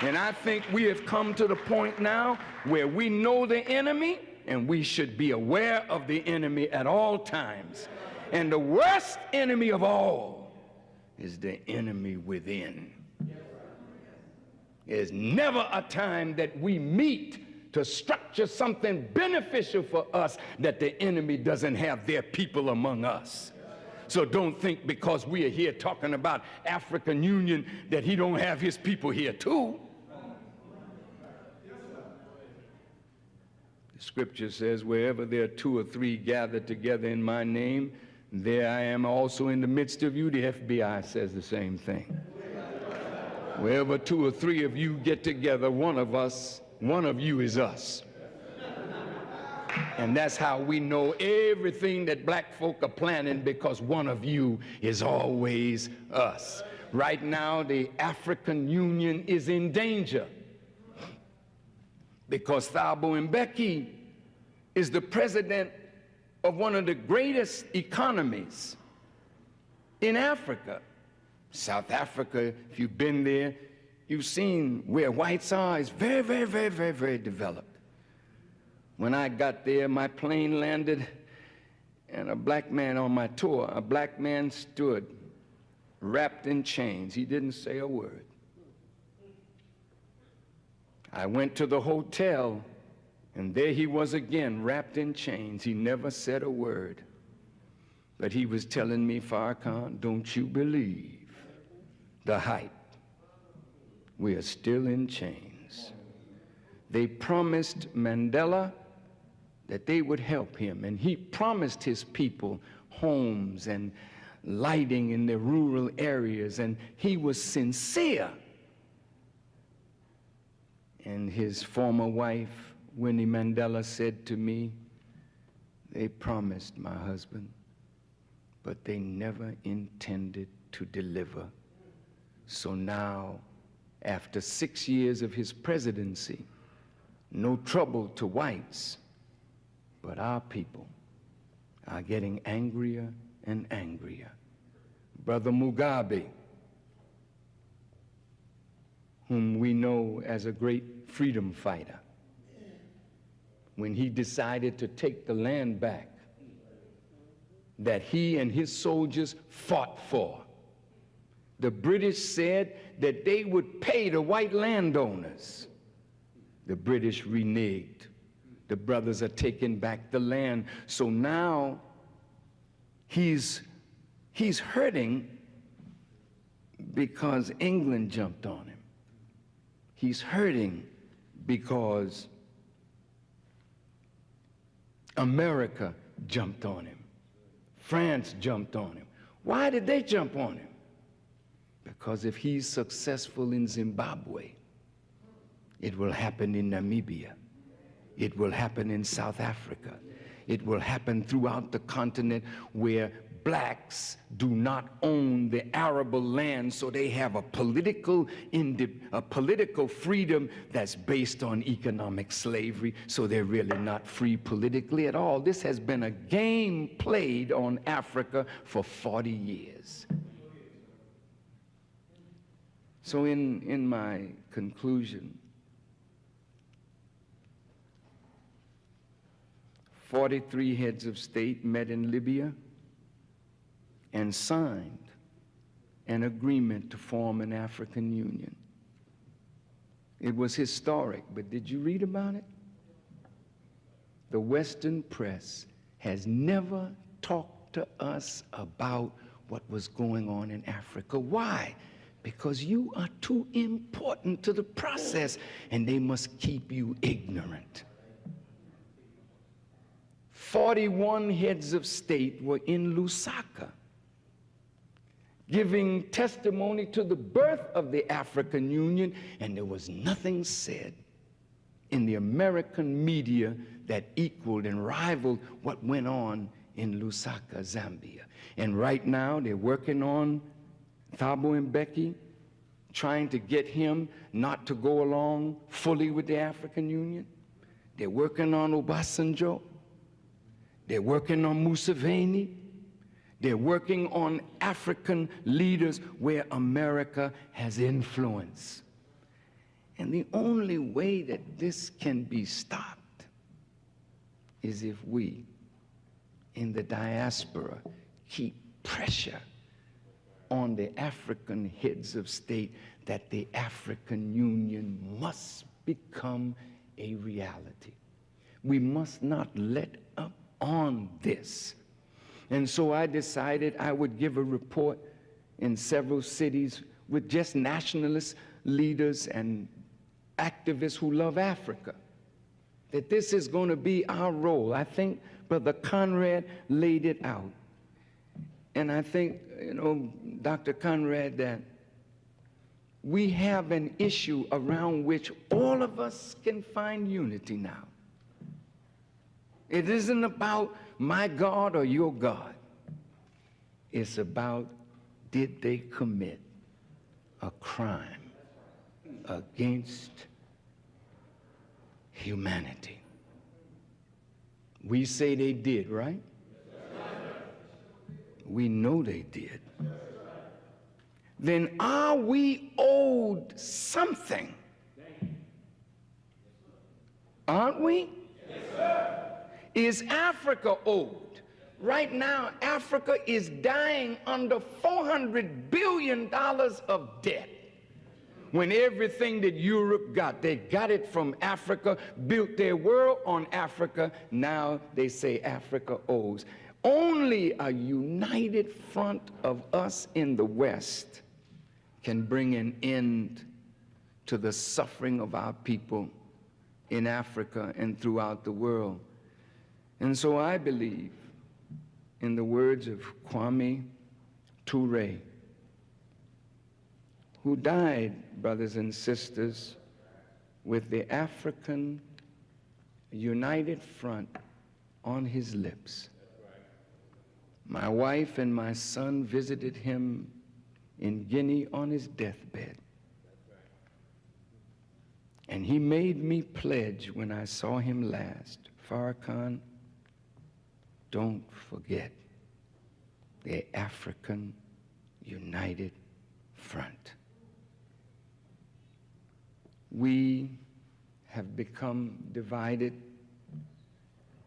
And I think we have come to the point now where we know the enemy, and we should be aware of the enemy at all times. And the worst enemy of all is the enemy within. There's never a time that we meet to structure something beneficial for us that the enemy doesn't have their people among us. So don't think because we are here talking about African Union that he don't have his people here too. The scripture says, wherever there are 2 or 3 gathered together in my name, there I am also in the midst of you. The FBI says the same thing. Wherever 2 or 3 of you get together, one of you is us. And that's how we know everything that black folk are planning, because one of you is always us. Right now, the African Union is in danger, because Thabo Mbeki is the president of one of the greatest economies in Africa. South Africa, if you've been there, you've seen where whites are. It's very, very, very, very, very developed. When I got there, my plane landed, and a black man on my tour, a black man stood wrapped in chains. He didn't say a word. I went to the hotel, and there he was again, wrapped in chains. He never said a word. But he was telling me, Farrakhan, don't you believe the hype? We are still in chains. They promised Mandela that they would help him, and he promised his people homes and lighting in the rural areas, and he was sincere. And his former wife, Winnie Mandela, said to me, they promised, my husband, but they never intended to deliver. So now, after 6 years of his presidency, no trouble to whites, but our people are getting angrier and angrier. Brother Mugabe, whom we know as a great freedom fighter, when he decided to take the land back that he and his soldiers fought for, the British said that they would pay the white landowners. The British reneged. The brothers are taking back the land. So now he's hurting because England jumped on him. He's hurting because America jumped on him. France jumped on him. Why did they jump on him? Because if he's successful in Zimbabwe, it will happen in Namibia. It will happen in South Africa. It will happen throughout the continent where blacks do not own the arable land, so they have a political freedom that's based on economic slavery, so they're really not free politically at all. This has been a game played on Africa for 40 years. So in my conclusion, 43 heads of state met in Libya and signed an agreement to form an African Union. It was historic, but did you read about it? The Western press has never talked to us about what was going on in Africa. Why? Because you are too important to the process, and they must keep you ignorant. 41 heads of state were in Lusaka, giving testimony to the birth of the African Union, and there was nothing said in the American media that equaled and rivaled what went on in Lusaka, Zambia. And right now they're working on Thabo Mbeki, trying to get him not to go along fully with the African Union. They're working on Obasanjo. They're working on Museveni. They're working on African leaders where America has influence. And the only way that this can be stopped is if we, in the diaspora, keep pressure on the African heads of state that the African Union must become a reality. We must not let up on this. And so I decided I would give a report in several cities with just nationalist leaders and activists who love Africa, that this is going to be our role. I think Brother Conrad laid it out. And I think, Dr. Conrad, that we have an issue around which all of us can find unity now. It isn't about my God or your God. It's about, did they commit a crime against humanity? We say they did, right? We know they did. Then are we owed something? Aren't we? Is Africa owed? Right now, Africa is dying under $400 billion of debt. When everything that Europe got, they got it from Africa, built their world on Africa. Now they say Africa owes. Only a united front of us in the West can bring an end to the suffering of our people in Africa and throughout the world. And so I believe, in the words of Kwame Ture, who died, brothers and sisters, with the African United Front on his lips. My wife and my son visited him in Guinea on his deathbed. And he made me pledge when I saw him last, Farrakhan, don't forget the African United Front. We have become divided.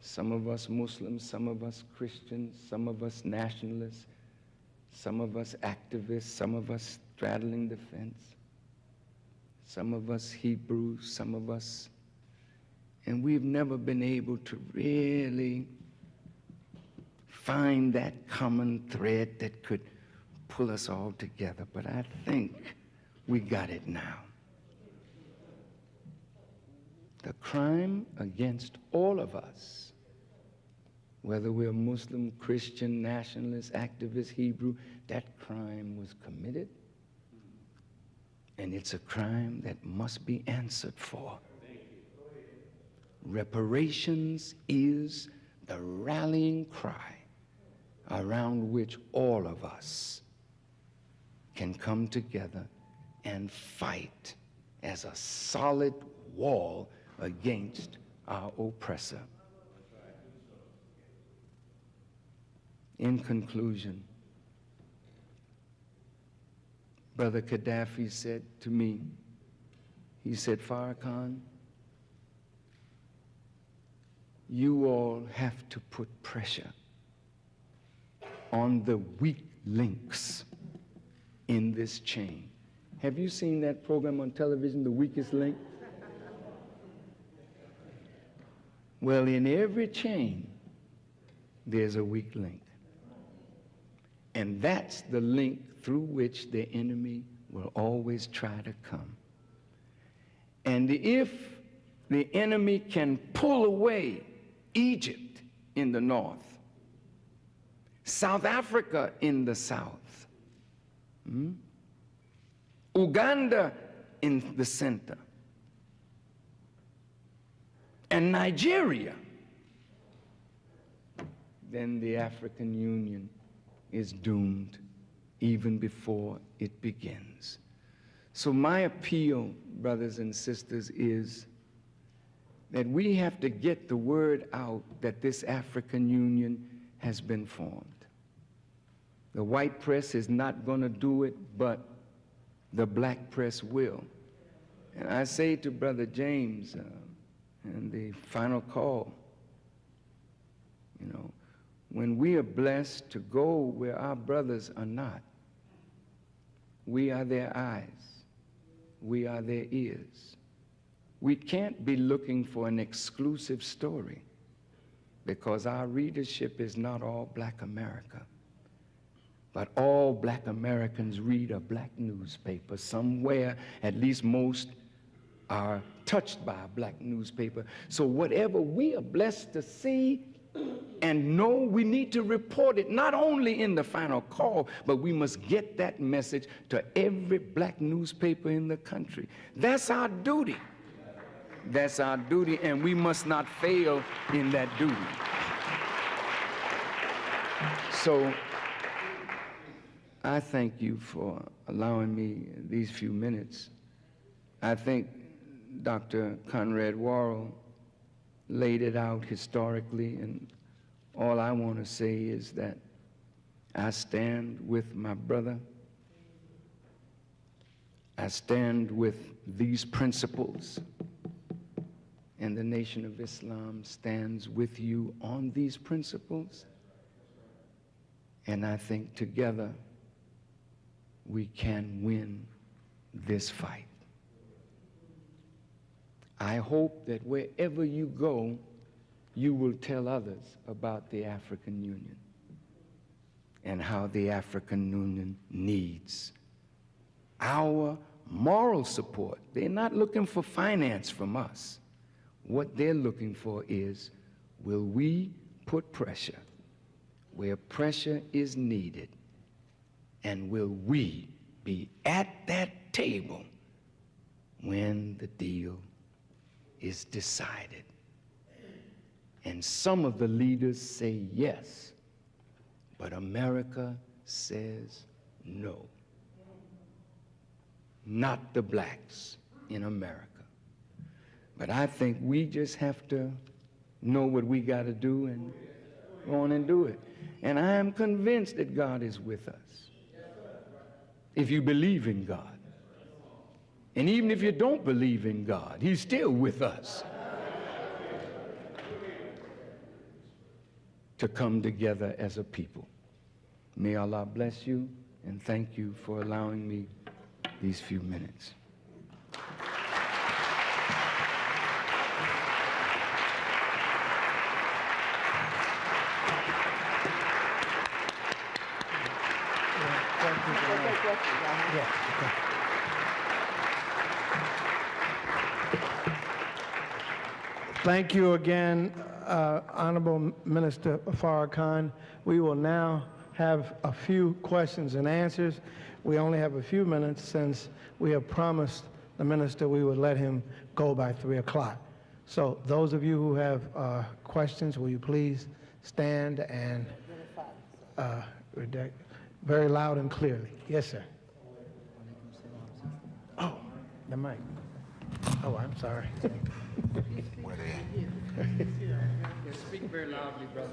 Some of us Muslims, some of us Christians, some of us nationalists, some of us activists, some of us straddling the fence, some of us Hebrews, some of us, and we've never been able to really find that common thread that could pull us all together. But I think we got it now. The crime against all of us, whether we're Muslim, Christian, nationalist, activist, Hebrew, that crime was committed, and it's a crime that must be answered for. Reparations is the rallying cry around which all of us can come together and fight as a solid wall against our oppressor. In conclusion, Brother Gaddafi said to me, he said, Farrakhan, you all have to put pressure on the weak links in this chain. Have you seen that program on television, The Weakest Link? Well, in every chain, there's a weak link. And that's the link through which the enemy will always try to come. And if the enemy can pull away Egypt in the north, South Africa in the south, Uganda in the center, and Nigeria, then the African Union is doomed even before it begins. So my appeal, brothers and sisters, is that we have to get the word out that this African Union has been formed. The white press is not going to do it, but the black press will. And I say to Brother James, and the final call, you know, when we are blessed to go where our brothers are not, we are their eyes, we are their ears. We can't be looking for an exclusive story because our readership is not all black America. But all black Americans read a black newspaper somewhere. At least most are touched by a black newspaper. So whatever we are blessed to see and know, we need to report it, not only in the final call, but we must get that message to every black newspaper in the country. That's our duty. That's our duty, and we must not fail in that duty. So I thank you for allowing me these few minutes. I think Dr. Conrad Worrell laid it out historically, and all I want to say is that I stand with my brother. I stand with these principles, and the Nation of Islam stands with you on these principles. And I think together we can win this fight. I hope that wherever you go, you will tell others about the African Union and how the African Union needs our moral support. They're not looking for finance from us. What they're looking for is, will we put pressure where pressure is needed, and will we be at that table when the deal is decided? And some of the leaders say yes, but America says no. Not the blacks in America. But I think we just have to know what we got to do and go on and do it. And I am convinced that God is with us. If you believe in God. And even if you don't believe in God, He's still with us. To come together as a people. May Allah bless you, and thank you for allowing me these few minutes. Thank you again, Honorable Minister Farrakhan. We will now have a few questions and answers. We only have a few minutes since we have promised the minister we would let him go by 3 o'clock. So those of you who have questions, will you please stand and very loud and clearly. Yes, sir. Oh, the mic. Oh, I'm sorry. Where they at? Speak very loudly, brother.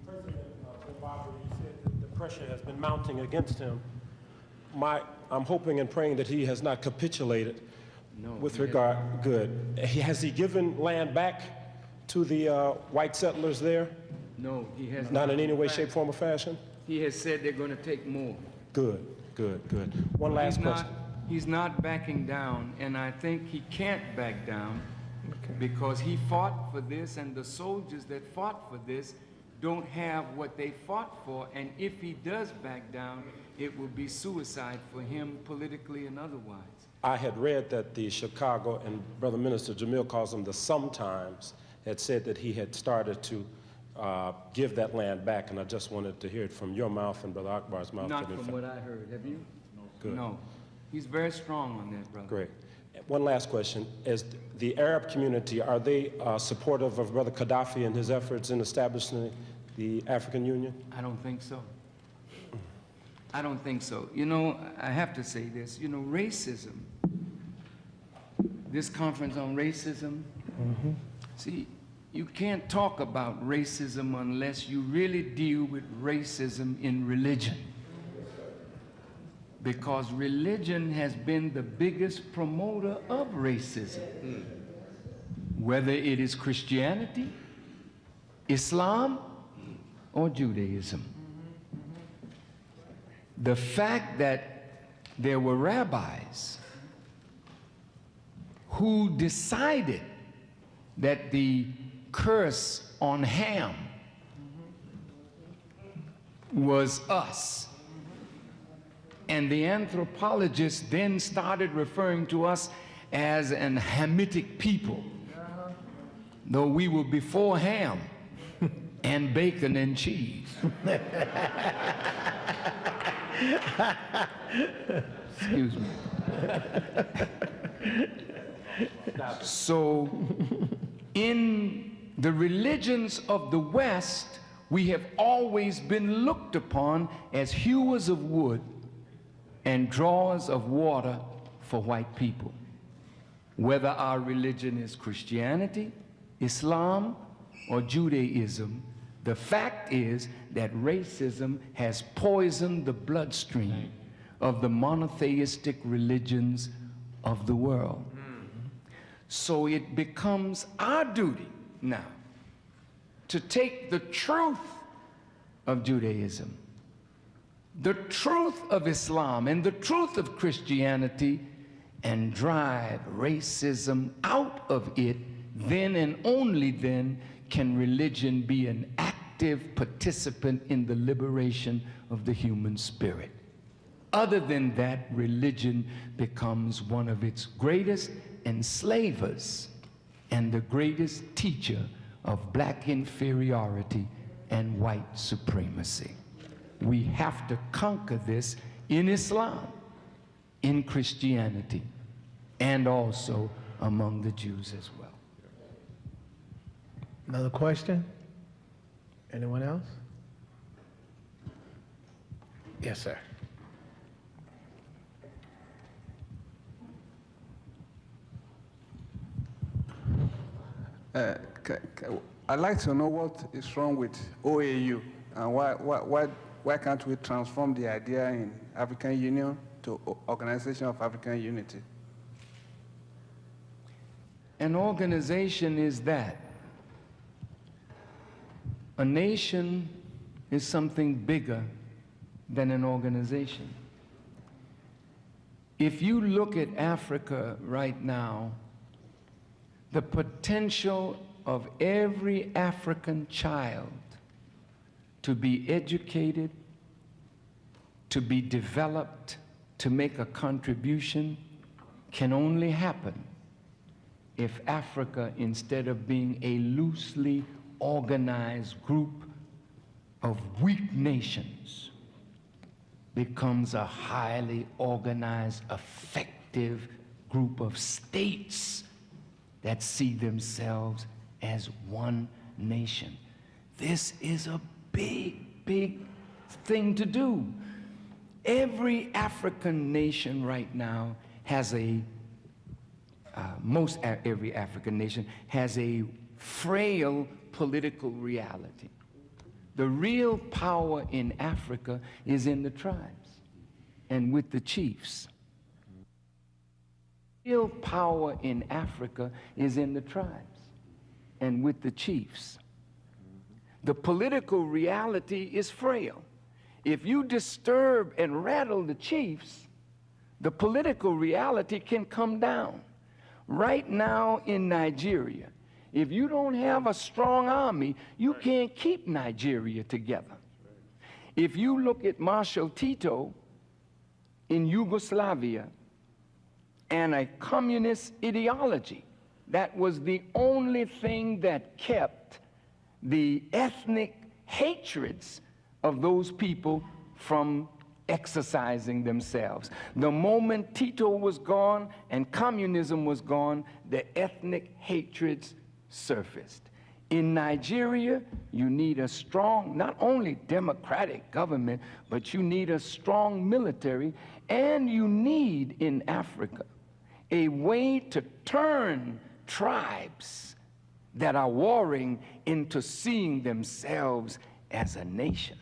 President Obama, you said that the pressure has been mounting against him. I'm hoping and praying that he has not capitulated with regard. Good. Has he given land back to the white settlers there? No, he has not in any way, shape, form, or fashion? He has said they're going to take more. Good, good, good. One last question. He's not backing down, and I think he can't back down because he fought for this, and the soldiers that fought for this don't have what they fought for, and if he does back down, it will be suicide for him politically and otherwise. I had read that the Chicago, and Brother Minister Jamil calls them the Sometimes, had said that he had started to give that land back, and I just wanted to hear it from your mouth and Brother Akbar's mouth. Not from what I heard. Have you? No. Good. No. He's very strong on that, brother. Great. One last question. Is the Arab community, are they supportive of Brother Gaddafi and his efforts in establishing the African Union? I don't think so. I don't think so. You know, I have to say this. You know, racism, this conference on racism, see, you can't talk about racism unless you really deal with racism in religion. Because religion has been the biggest promoter of racism. Whether it is Christianity, Islam, or Judaism. The fact that there were rabbis who decided that the curse on Ham was us. And the anthropologists then started referring to us as an Hamitic people, though we were before ham and bacon and cheese. Excuse me. So in the religions of the West, we have always been looked upon as hewers of wood and drawers of water for white people. Whether our religion is Christianity, Islam, or Judaism, the fact is that racism has poisoned the bloodstream of the monotheistic religions of the world. So it becomes our duty now to take the truth of Judaism, the truth of Islam, and the truth of Christianity, and drive racism out of it. Then and only then can religion be an active participant in the liberation of the human spirit. Other than that, religion becomes one of its greatest enslavers and the greatest teacher of black inferiority and white supremacy. We have to conquer this in Islam, in Christianity, and also among the Jews as well. Another question? Anyone else? Yes, sir. I'd like to know what is wrong with OAU and why can't we transform the idea in African Union to Organization of African Unity? An organization is that. A nation is something bigger than an organization. If you look at Africa right now, the potential of every African child to be educated, to be developed, to make a contribution can only happen if Africa, instead of being a loosely organized group of weak nations, becomes a highly organized, effective group of states that see themselves as one nation. This is a big, big thing to do. Every African nation right now has every African nation has a frail political reality. The real power in Africa is in the tribes and with the chiefs. Real power in Africa is in the tribes and with the chiefs. The political reality is frail. If you disturb and rattle the chiefs, the political reality can come down. Right now in Nigeria, if you don't have a strong army, you can't keep Nigeria together. If you look at Marshal Tito in Yugoslavia and a communist ideology, that was the only thing that kept the ethnic hatreds of those people from exercising themselves. The moment Tito was gone and communism was gone, the ethnic hatreds surfaced. In Nigeria, you need a strong, not only democratic government, but you need a strong military, and you need in Africa a way to turn tribes that are warring into seeing themselves as a nation.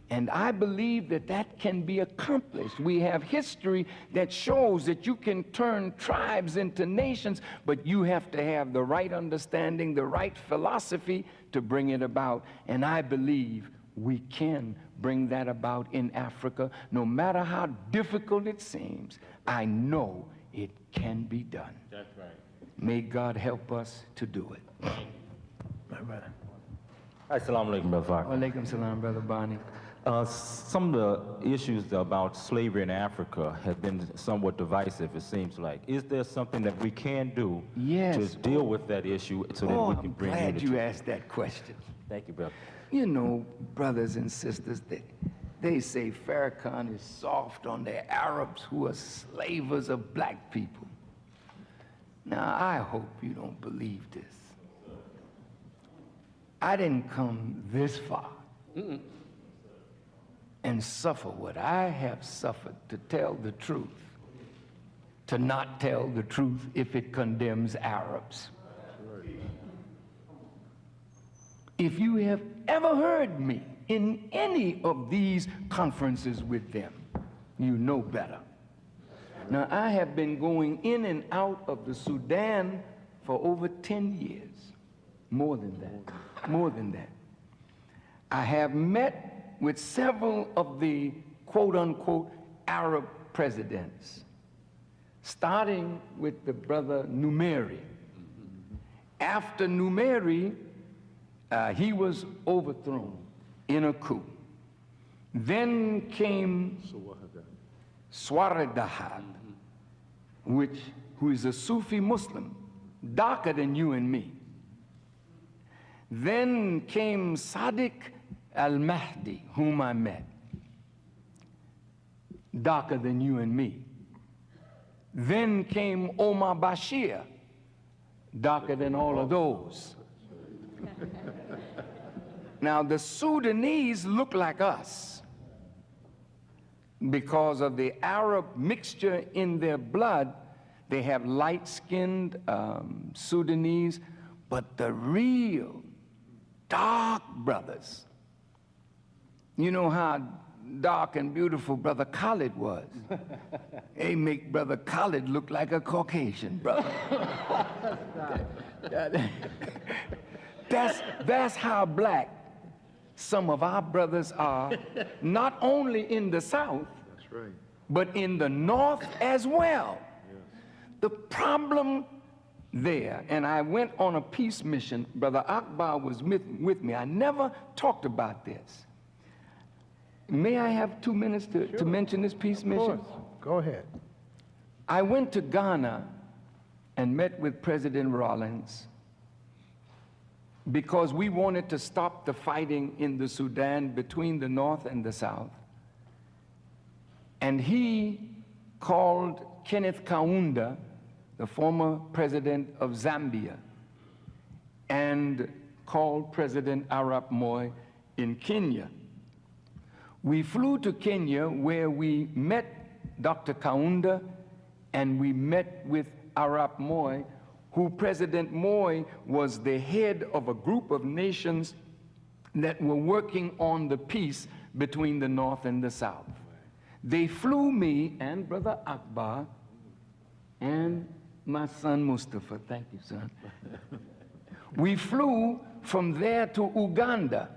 And I believe that that can be accomplished. We have history that shows that you can turn tribes into nations, but you have to have the right understanding, the right philosophy to bring it about. And I believe we can bring that about in Africa. No matter how difficult it seems, I know it can be done. That's right. May God help us to do it. My brother. Assalamu alaikum, Brother Farrakhan. Wa alaikum salam, Brother Bonnie. Some of the issues about slavery in Africa have been somewhat divisive, it seems like. Is there something that we can do to deal with that issue so that we can bring I'm glad unity? you asked that question. Thank you, brother. You know, brothers and sisters, they say Farrakhan is soft on the Arabs who are slavers of black people. Now, I hope you don't believe this. I didn't come this far and suffer what I have suffered to tell the truth, to not tell the truth if it condemns Arabs. If you have ever heard me in any of these conferences with them, you know better. Now, I have been going in and out of the Sudan for over 10 years. More than that. More than that. I have met with several of the quote-unquote Arab presidents, starting with the brother Numeri. After Numeri, he was overthrown in a coup. Then came Swaradahad, who is a Sufi Muslim, darker than you and me. Then came Sadiq al-Mahdi, whom I met, darker than you and me. Then came Omar Bashir, darker than all of those. Now, the Sudanese look like us because of the Arab mixture in their blood. They have light-skinned Sudanese, but the real dark brothers, you know how dark and beautiful Brother Khalid was. They make Brother Khalid look like a Caucasian brother. That's how black some of our brothers are, not only in the South, but in the North as well. The problem there, and I went on a peace mission. Brother Akbar was with me. I never talked about this. May I have 2 minutes to mention this peace mission? Of course. Go ahead. I went to Ghana and met with President Rawlings because we wanted to stop the fighting in the Sudan between the North and the South. And he called Kenneth Kaunda, the former president of Zambia, and called President Arap Moi in Kenya. We flew to Kenya where we met Dr. Kaunda and we met with Arap Moi, who President Moi was the head of a group of nations that were working on the peace between the North and the South. They flew me and Brother Akbar and my son Mustafa. Thank you, son. We flew from there to Uganda,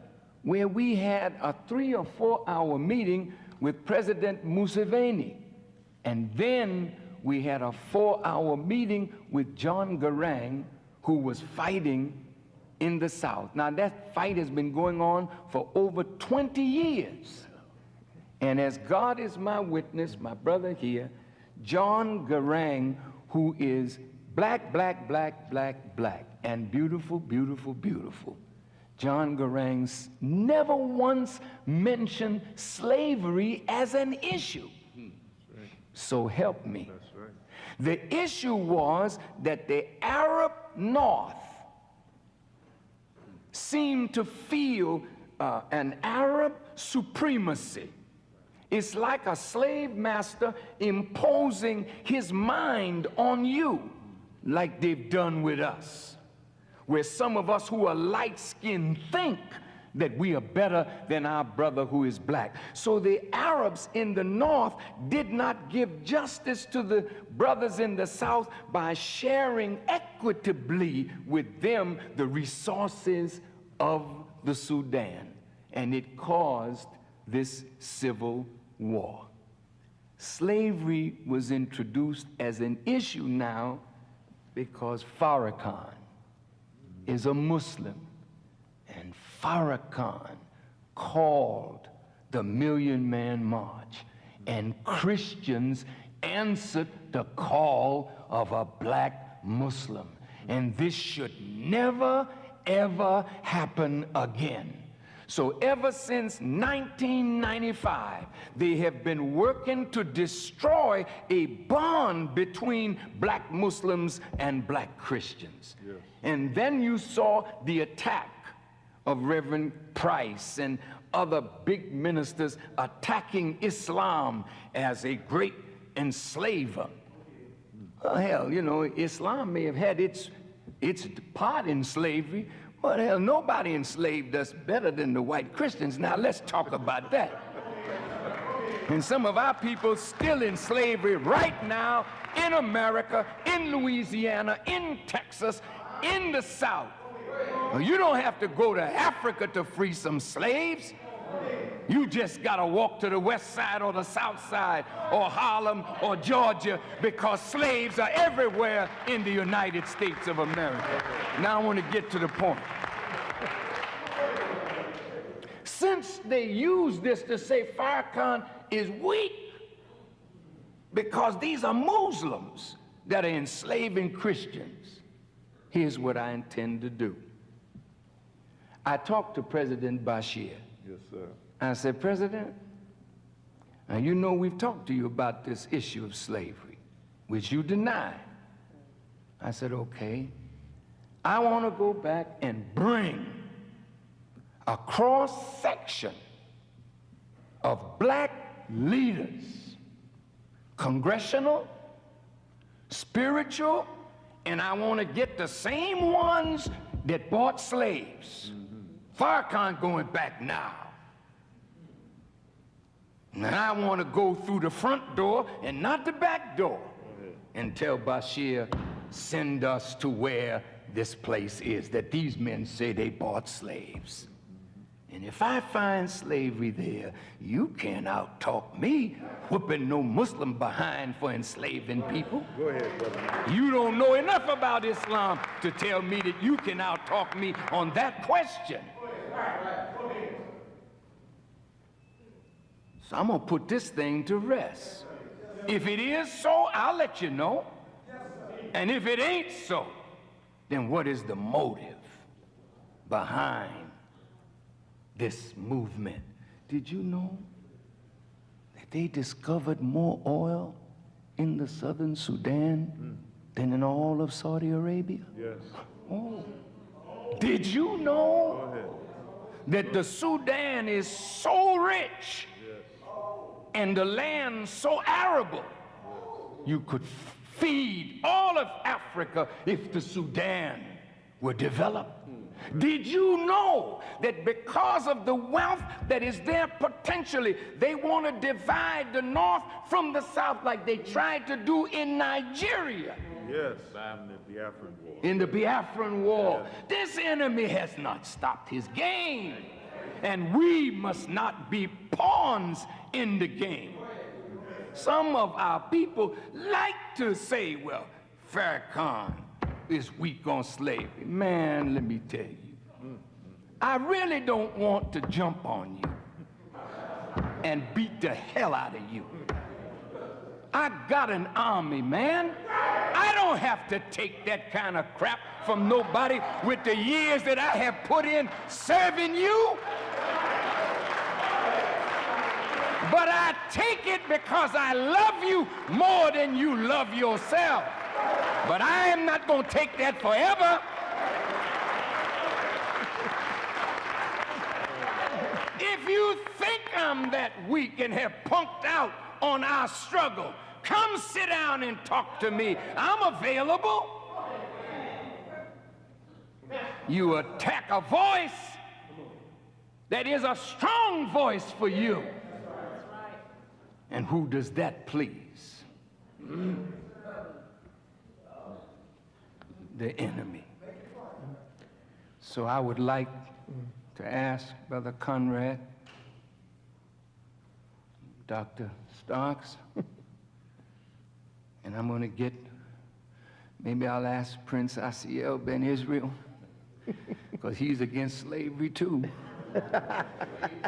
where we had a 3 or 4 hour meeting with President Museveni. And then we had a 4-hour meeting with John Garang, who was fighting in the South. Now that fight has been going on for over 20 years. And as God is my witness, my brother here, John Garang, who is black, black, black, black, black, and beautiful, beautiful, beautiful. John Garang never once mentioned slavery as an issue. So help me. The issue was that the Arab North seemed to feel an Arab supremacy. It's like a slave master imposing his mind on you, like they've done with us, where some of us who are light-skinned think that we are better than our brother who is black. So the Arabs in the North did not give justice to the brothers in the South by sharing equitably with them the resources of the Sudan. And it caused this civil war. Slavery was introduced as an issue now because Farrakhan is a Muslim, and Farrakhan called the Million Man March, and Christians answered the call of a black Muslim. And this should never, ever happen again. So ever since 1995, they have been working to destroy a bond between black Muslims and black Christians. Yeah. And then you saw the attack of Reverend Price and other big ministers attacking Islam as a great enslaver. Well, hell, you know, Islam may have had its part in slavery, but hell, nobody enslaved us better than the white Christians. Now let's talk about that. And some of our people still in slavery right now in America, in Louisiana, in Texas, in the South. Well, you don't have to go to Africa to free some slaves. You just got to walk to the west side or the south side or Harlem or Georgia, because slaves are everywhere in the United States of America. Now I want to get to the point. Since they use this to say Farrakhan is weak because these are Muslims that are enslaving Christians, here's what I intend to do. I talked to President Bashir. Yes, sir. I said, President, now you know we've talked to you about this issue of slavery, which you deny. I said, okay, I want to go back and bring a cross-section of black leaders, congressional, spiritual, and I want to get the same ones that bought slaves. Farrakhan going back now. And I want to go through the front door and not the back door and tell Bashir, send us to where this place is that these men say they bought slaves. And if I find slavery there, you can't out-talk me, whooping no Muslim behind for enslaving people. Go ahead, brother. You don't know enough about Islam to tell me that you can out-talk me on that question. So I'm going to put this thing to rest. If it is so, I'll let you know. And if it ain't so, then what is the motive behind this movement? Did you know that they discovered more oil in the southern Sudan than in all of Saudi Arabia? Yes. Oh. Did you know that the Sudan is so rich and the land so arable, you could feed all of Africa if the Sudan were developed? Did you know that because of the wealth that is there potentially, they want to divide the North from the South like they tried to do in Nigeria? Yes, in the Biafran War. In the Biafran War. This enemy has not stopped his game. And we must not be pawns in the game. Some of our people like to say, well, Farrakhan is weak on slavery. Man, let me tell you, I really don't want to jump on you and beat the hell out of you. I got an army, man. I don't have to take that kind of crap from nobody with the years that I have put in serving you. But I take it because I love you more than you love yourself. But I am not going to take that forever. If you think I'm that weak and have punked out on our struggle, come sit down and talk to me. I'm available. You attack a voice that is a strong voice for you. And who does that please? The enemy. So I would like to ask Brother Conrad, Dr. Starks, and I'm going to get, maybe I'll ask Prince Asiel Ben Israel, because he's against slavery too.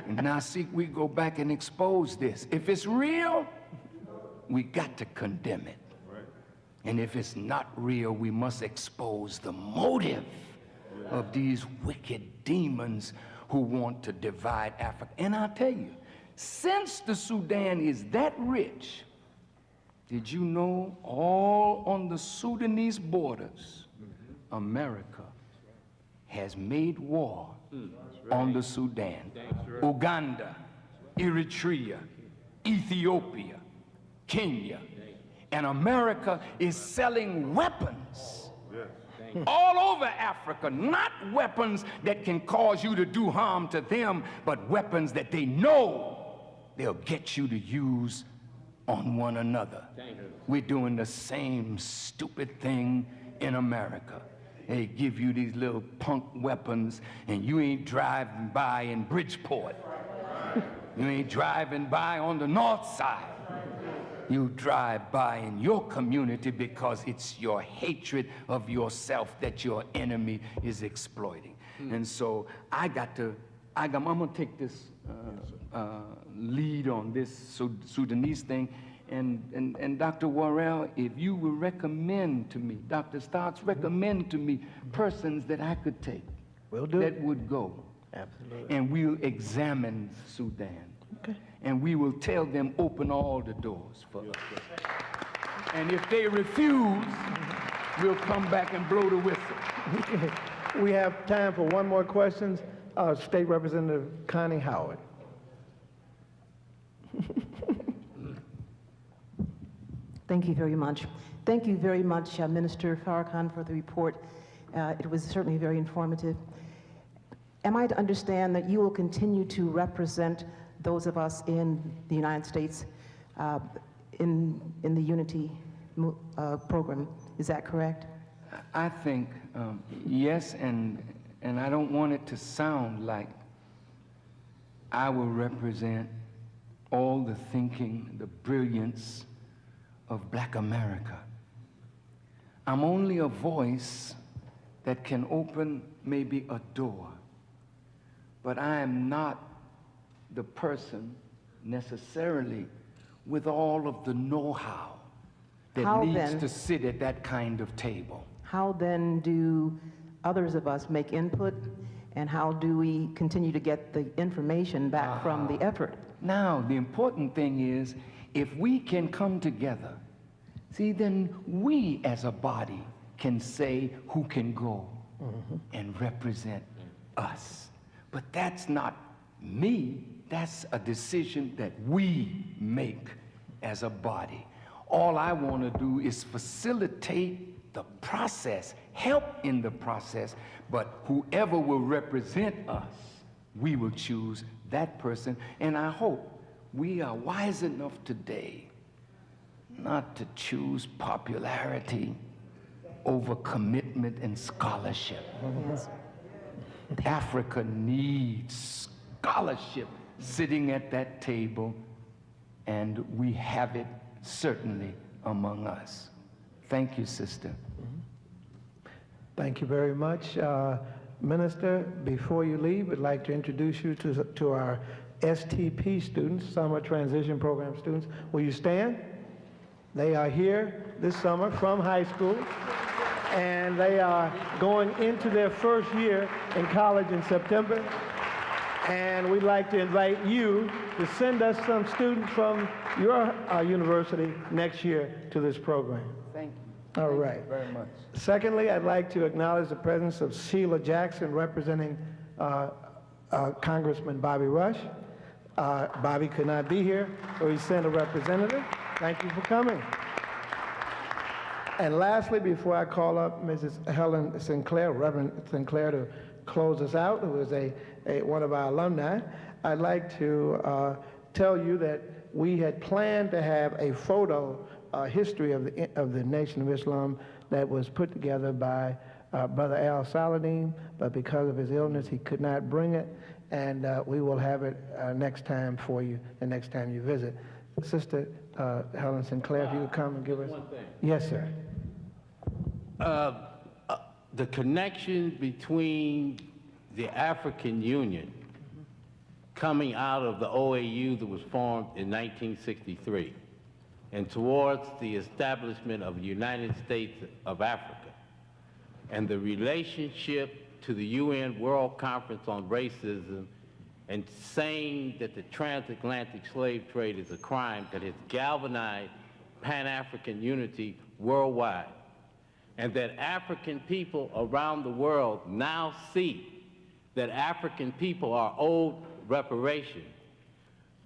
And now see, we go back and expose this. If it's real, we got to condemn it. And if it's not real, we must expose the motive of these wicked demons who want to divide Africa. And I'll tell you, since the Sudan is that rich, did you know all on the Sudanese borders, America has made war on the Sudan, Uganda, Eritrea, Ethiopia, Kenya, and America is selling weapons all over Africa, not weapons that can cause you to do harm to them, but weapons that they know they'll get you to use on one another. We're doing the same stupid thing in America. They give you these little punk weapons, and you ain't driving by in Bridgeport. You ain't driving by on the north side. You drive by in your community because it's your hatred of yourself that your enemy is exploiting. And so I'm gonna take this lead on this Sudanese thing. And Dr. Worrell, if you will recommend to me, Dr. Starks, recommend to me persons that I could take that would go. Absolutely. And we'll examine Sudan. Okay. And we will tell them, open all the doors for us. And if they refuse, we'll come back and blow the whistle. We have time for one more question. State Representative Connie Howard. Thank you very much. Thank you very much, Minister Farrakhan, for the report. It was certainly very informative. Am I to understand that you will continue to represent those of us in the United States in the Unity program? Is that correct? I think yes, and I don't want it to sound like I will represent all the thinking, the brilliance of Black America. I'm only a voice that can open maybe a door, but I am not the person necessarily with all of the know-how that needs to sit at that kind of table. How then do others of us make input, and how do we continue to get the information back from the effort? Now, the important thing is, if we can come together, see, then we as a body can say who can go and represent us. But that's not me, that's a decision that we make as a body. All I want to do is facilitate the process, help in the process, but whoever will represent us, we will choose that person. And I hope we are wise enough today not to choose popularity over commitment and scholarship. Africa needs scholarship sitting at that table, and we have it certainly among us. Thank you, sister. Thank you very much. Minister, before you leave, I'd like to introduce you to our STP students, Summer Transition Program students. Will you stand? They are here this summer from high school, and they are going into their first year in college in September. And we'd like to invite you to send us some students from your university next year to this program. Thank you. All Thank right. you very much. Secondly, I'd like to acknowledge the presence of Sheila Jackson representing Congressman Bobby Rush. Bobby could not be here, so he sent a representative. Thank you for coming. And lastly, before I call up Mrs. Helen Sinclair, Reverend Sinclair, to close us out, who is one of our alumni, I'd like to tell you that we had planned to have a photo history of the Nation of Islam that was put together by Brother Al Saladin, but because of his illness, he could not bring it, and we will have it next time for you, the next time you visit. Sister Helen Sinclair, if you could come and give us... One thing. Yes, sir. The connection between the African Union coming out of the OAU that was formed in 1963 and towards the establishment of the United States of Africa and the relationship to the UN World Conference on Racism and saying that the transatlantic slave trade is a crime that has galvanized Pan-African unity worldwide, and that African people around the world now see that African people are owed reparation,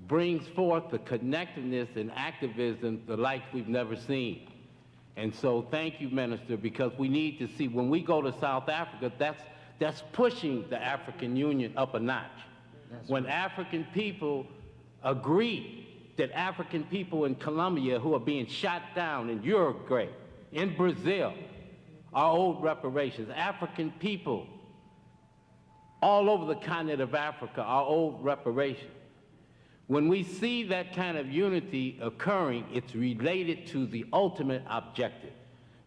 brings forth the connectedness and activism the like we've never seen. And so thank you, Minister, because we need to see, when we go to South Africa, that's pushing the African Union up a notch. When African people agree that African people in Colombia who are being shot down, in Uruguay, in Brazil, are owed reparations. African people all over the continent of Africa are owed reparations. When we see that kind of unity occurring, it's related to the ultimate objective.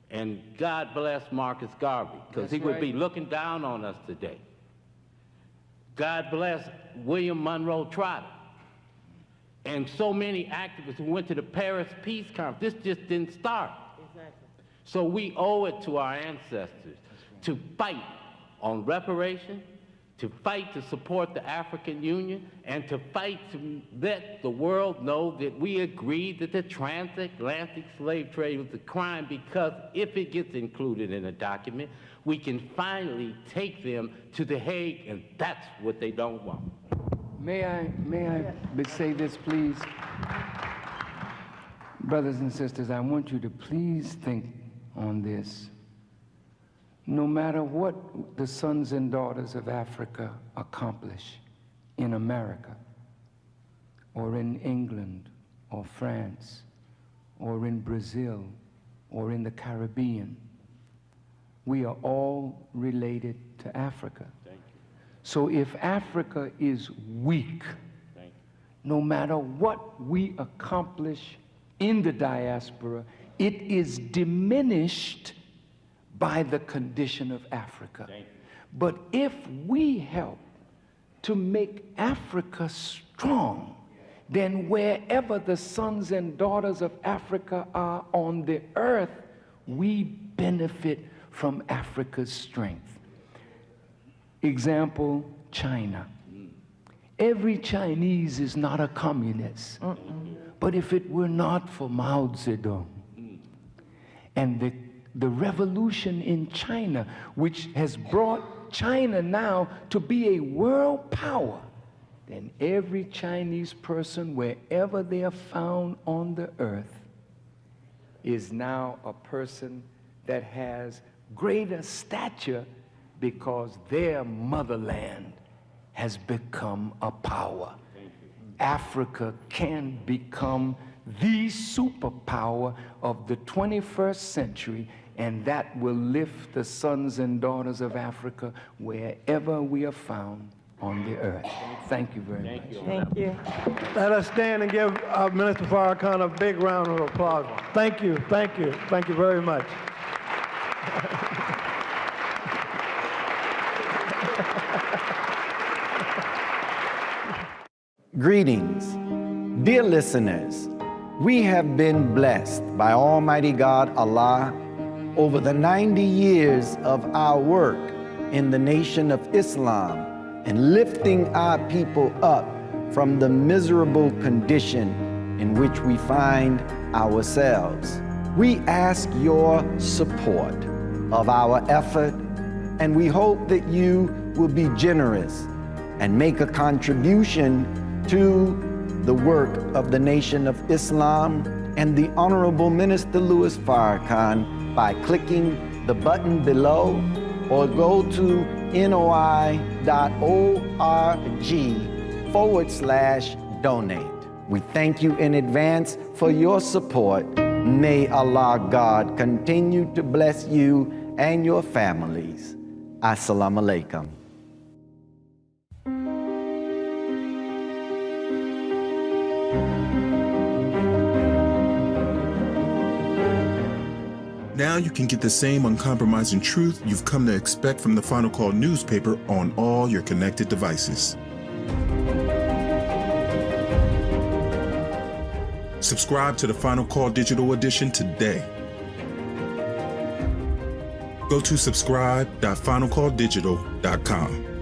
And God bless Marcus Garvey, because he would be looking down on us today. God bless William Monroe Trotter and so many activists who went to the Paris Peace Conference. This just didn't start. Exactly. So we owe it to our ancestors to fight on reparation, to fight to support the African Union, and to fight to let the world know that we agreed that the transatlantic slave trade was a crime, because if it gets included in a document, we can finally take them to The Hague, and that's what they don't want. May I say this, please? Brothers and sisters, I want you to please think on this. No matter what the sons and daughters of Africa accomplish in America, or in England, or France, or in Brazil, or in the Caribbean, we are all related to Africa. So if Africa is weak, no matter what we accomplish in the diaspora, it is diminished by the condition of Africa. But if we help to make Africa strong, then wherever the sons and daughters of Africa are on the earth, we benefit from Africa's strength. Example, China. Every Chinese is not a communist. But if it were not for Mao Zedong and the revolution in China, which has brought China now to be a world power, then every Chinese person, wherever they are found on the earth, is now a person that has greater stature because their motherland has become a power. Africa can become the superpower of the 21st century, and that will lift the sons and daughters of Africa wherever we are found on the earth. Thank you very much. Thank you. Let us stand and give Minister Farrakhan a big round of applause. Thank you, thank you, thank you very much. Greetings. Dear listeners, we have been blessed by Almighty God Allah over the 90 years of our work in the Nation of Islam and lifting our people up from the miserable condition in which we find ourselves. We ask your support of our effort, and we hope that you will be generous and make a contribution to the work of the Nation of Islam and the Honorable Minister Louis Farrakhan by clicking the button below or go to noi.org/donate. We thank you in advance for your support. May Allah God continue to bless you and your families. Assalamu alaikum. Now you can get the same uncompromising truth you've come to expect from the Final Call newspaper on all your connected devices. Subscribe to the Final Call Digital Edition today. Go to subscribe.finalcalldigital.com.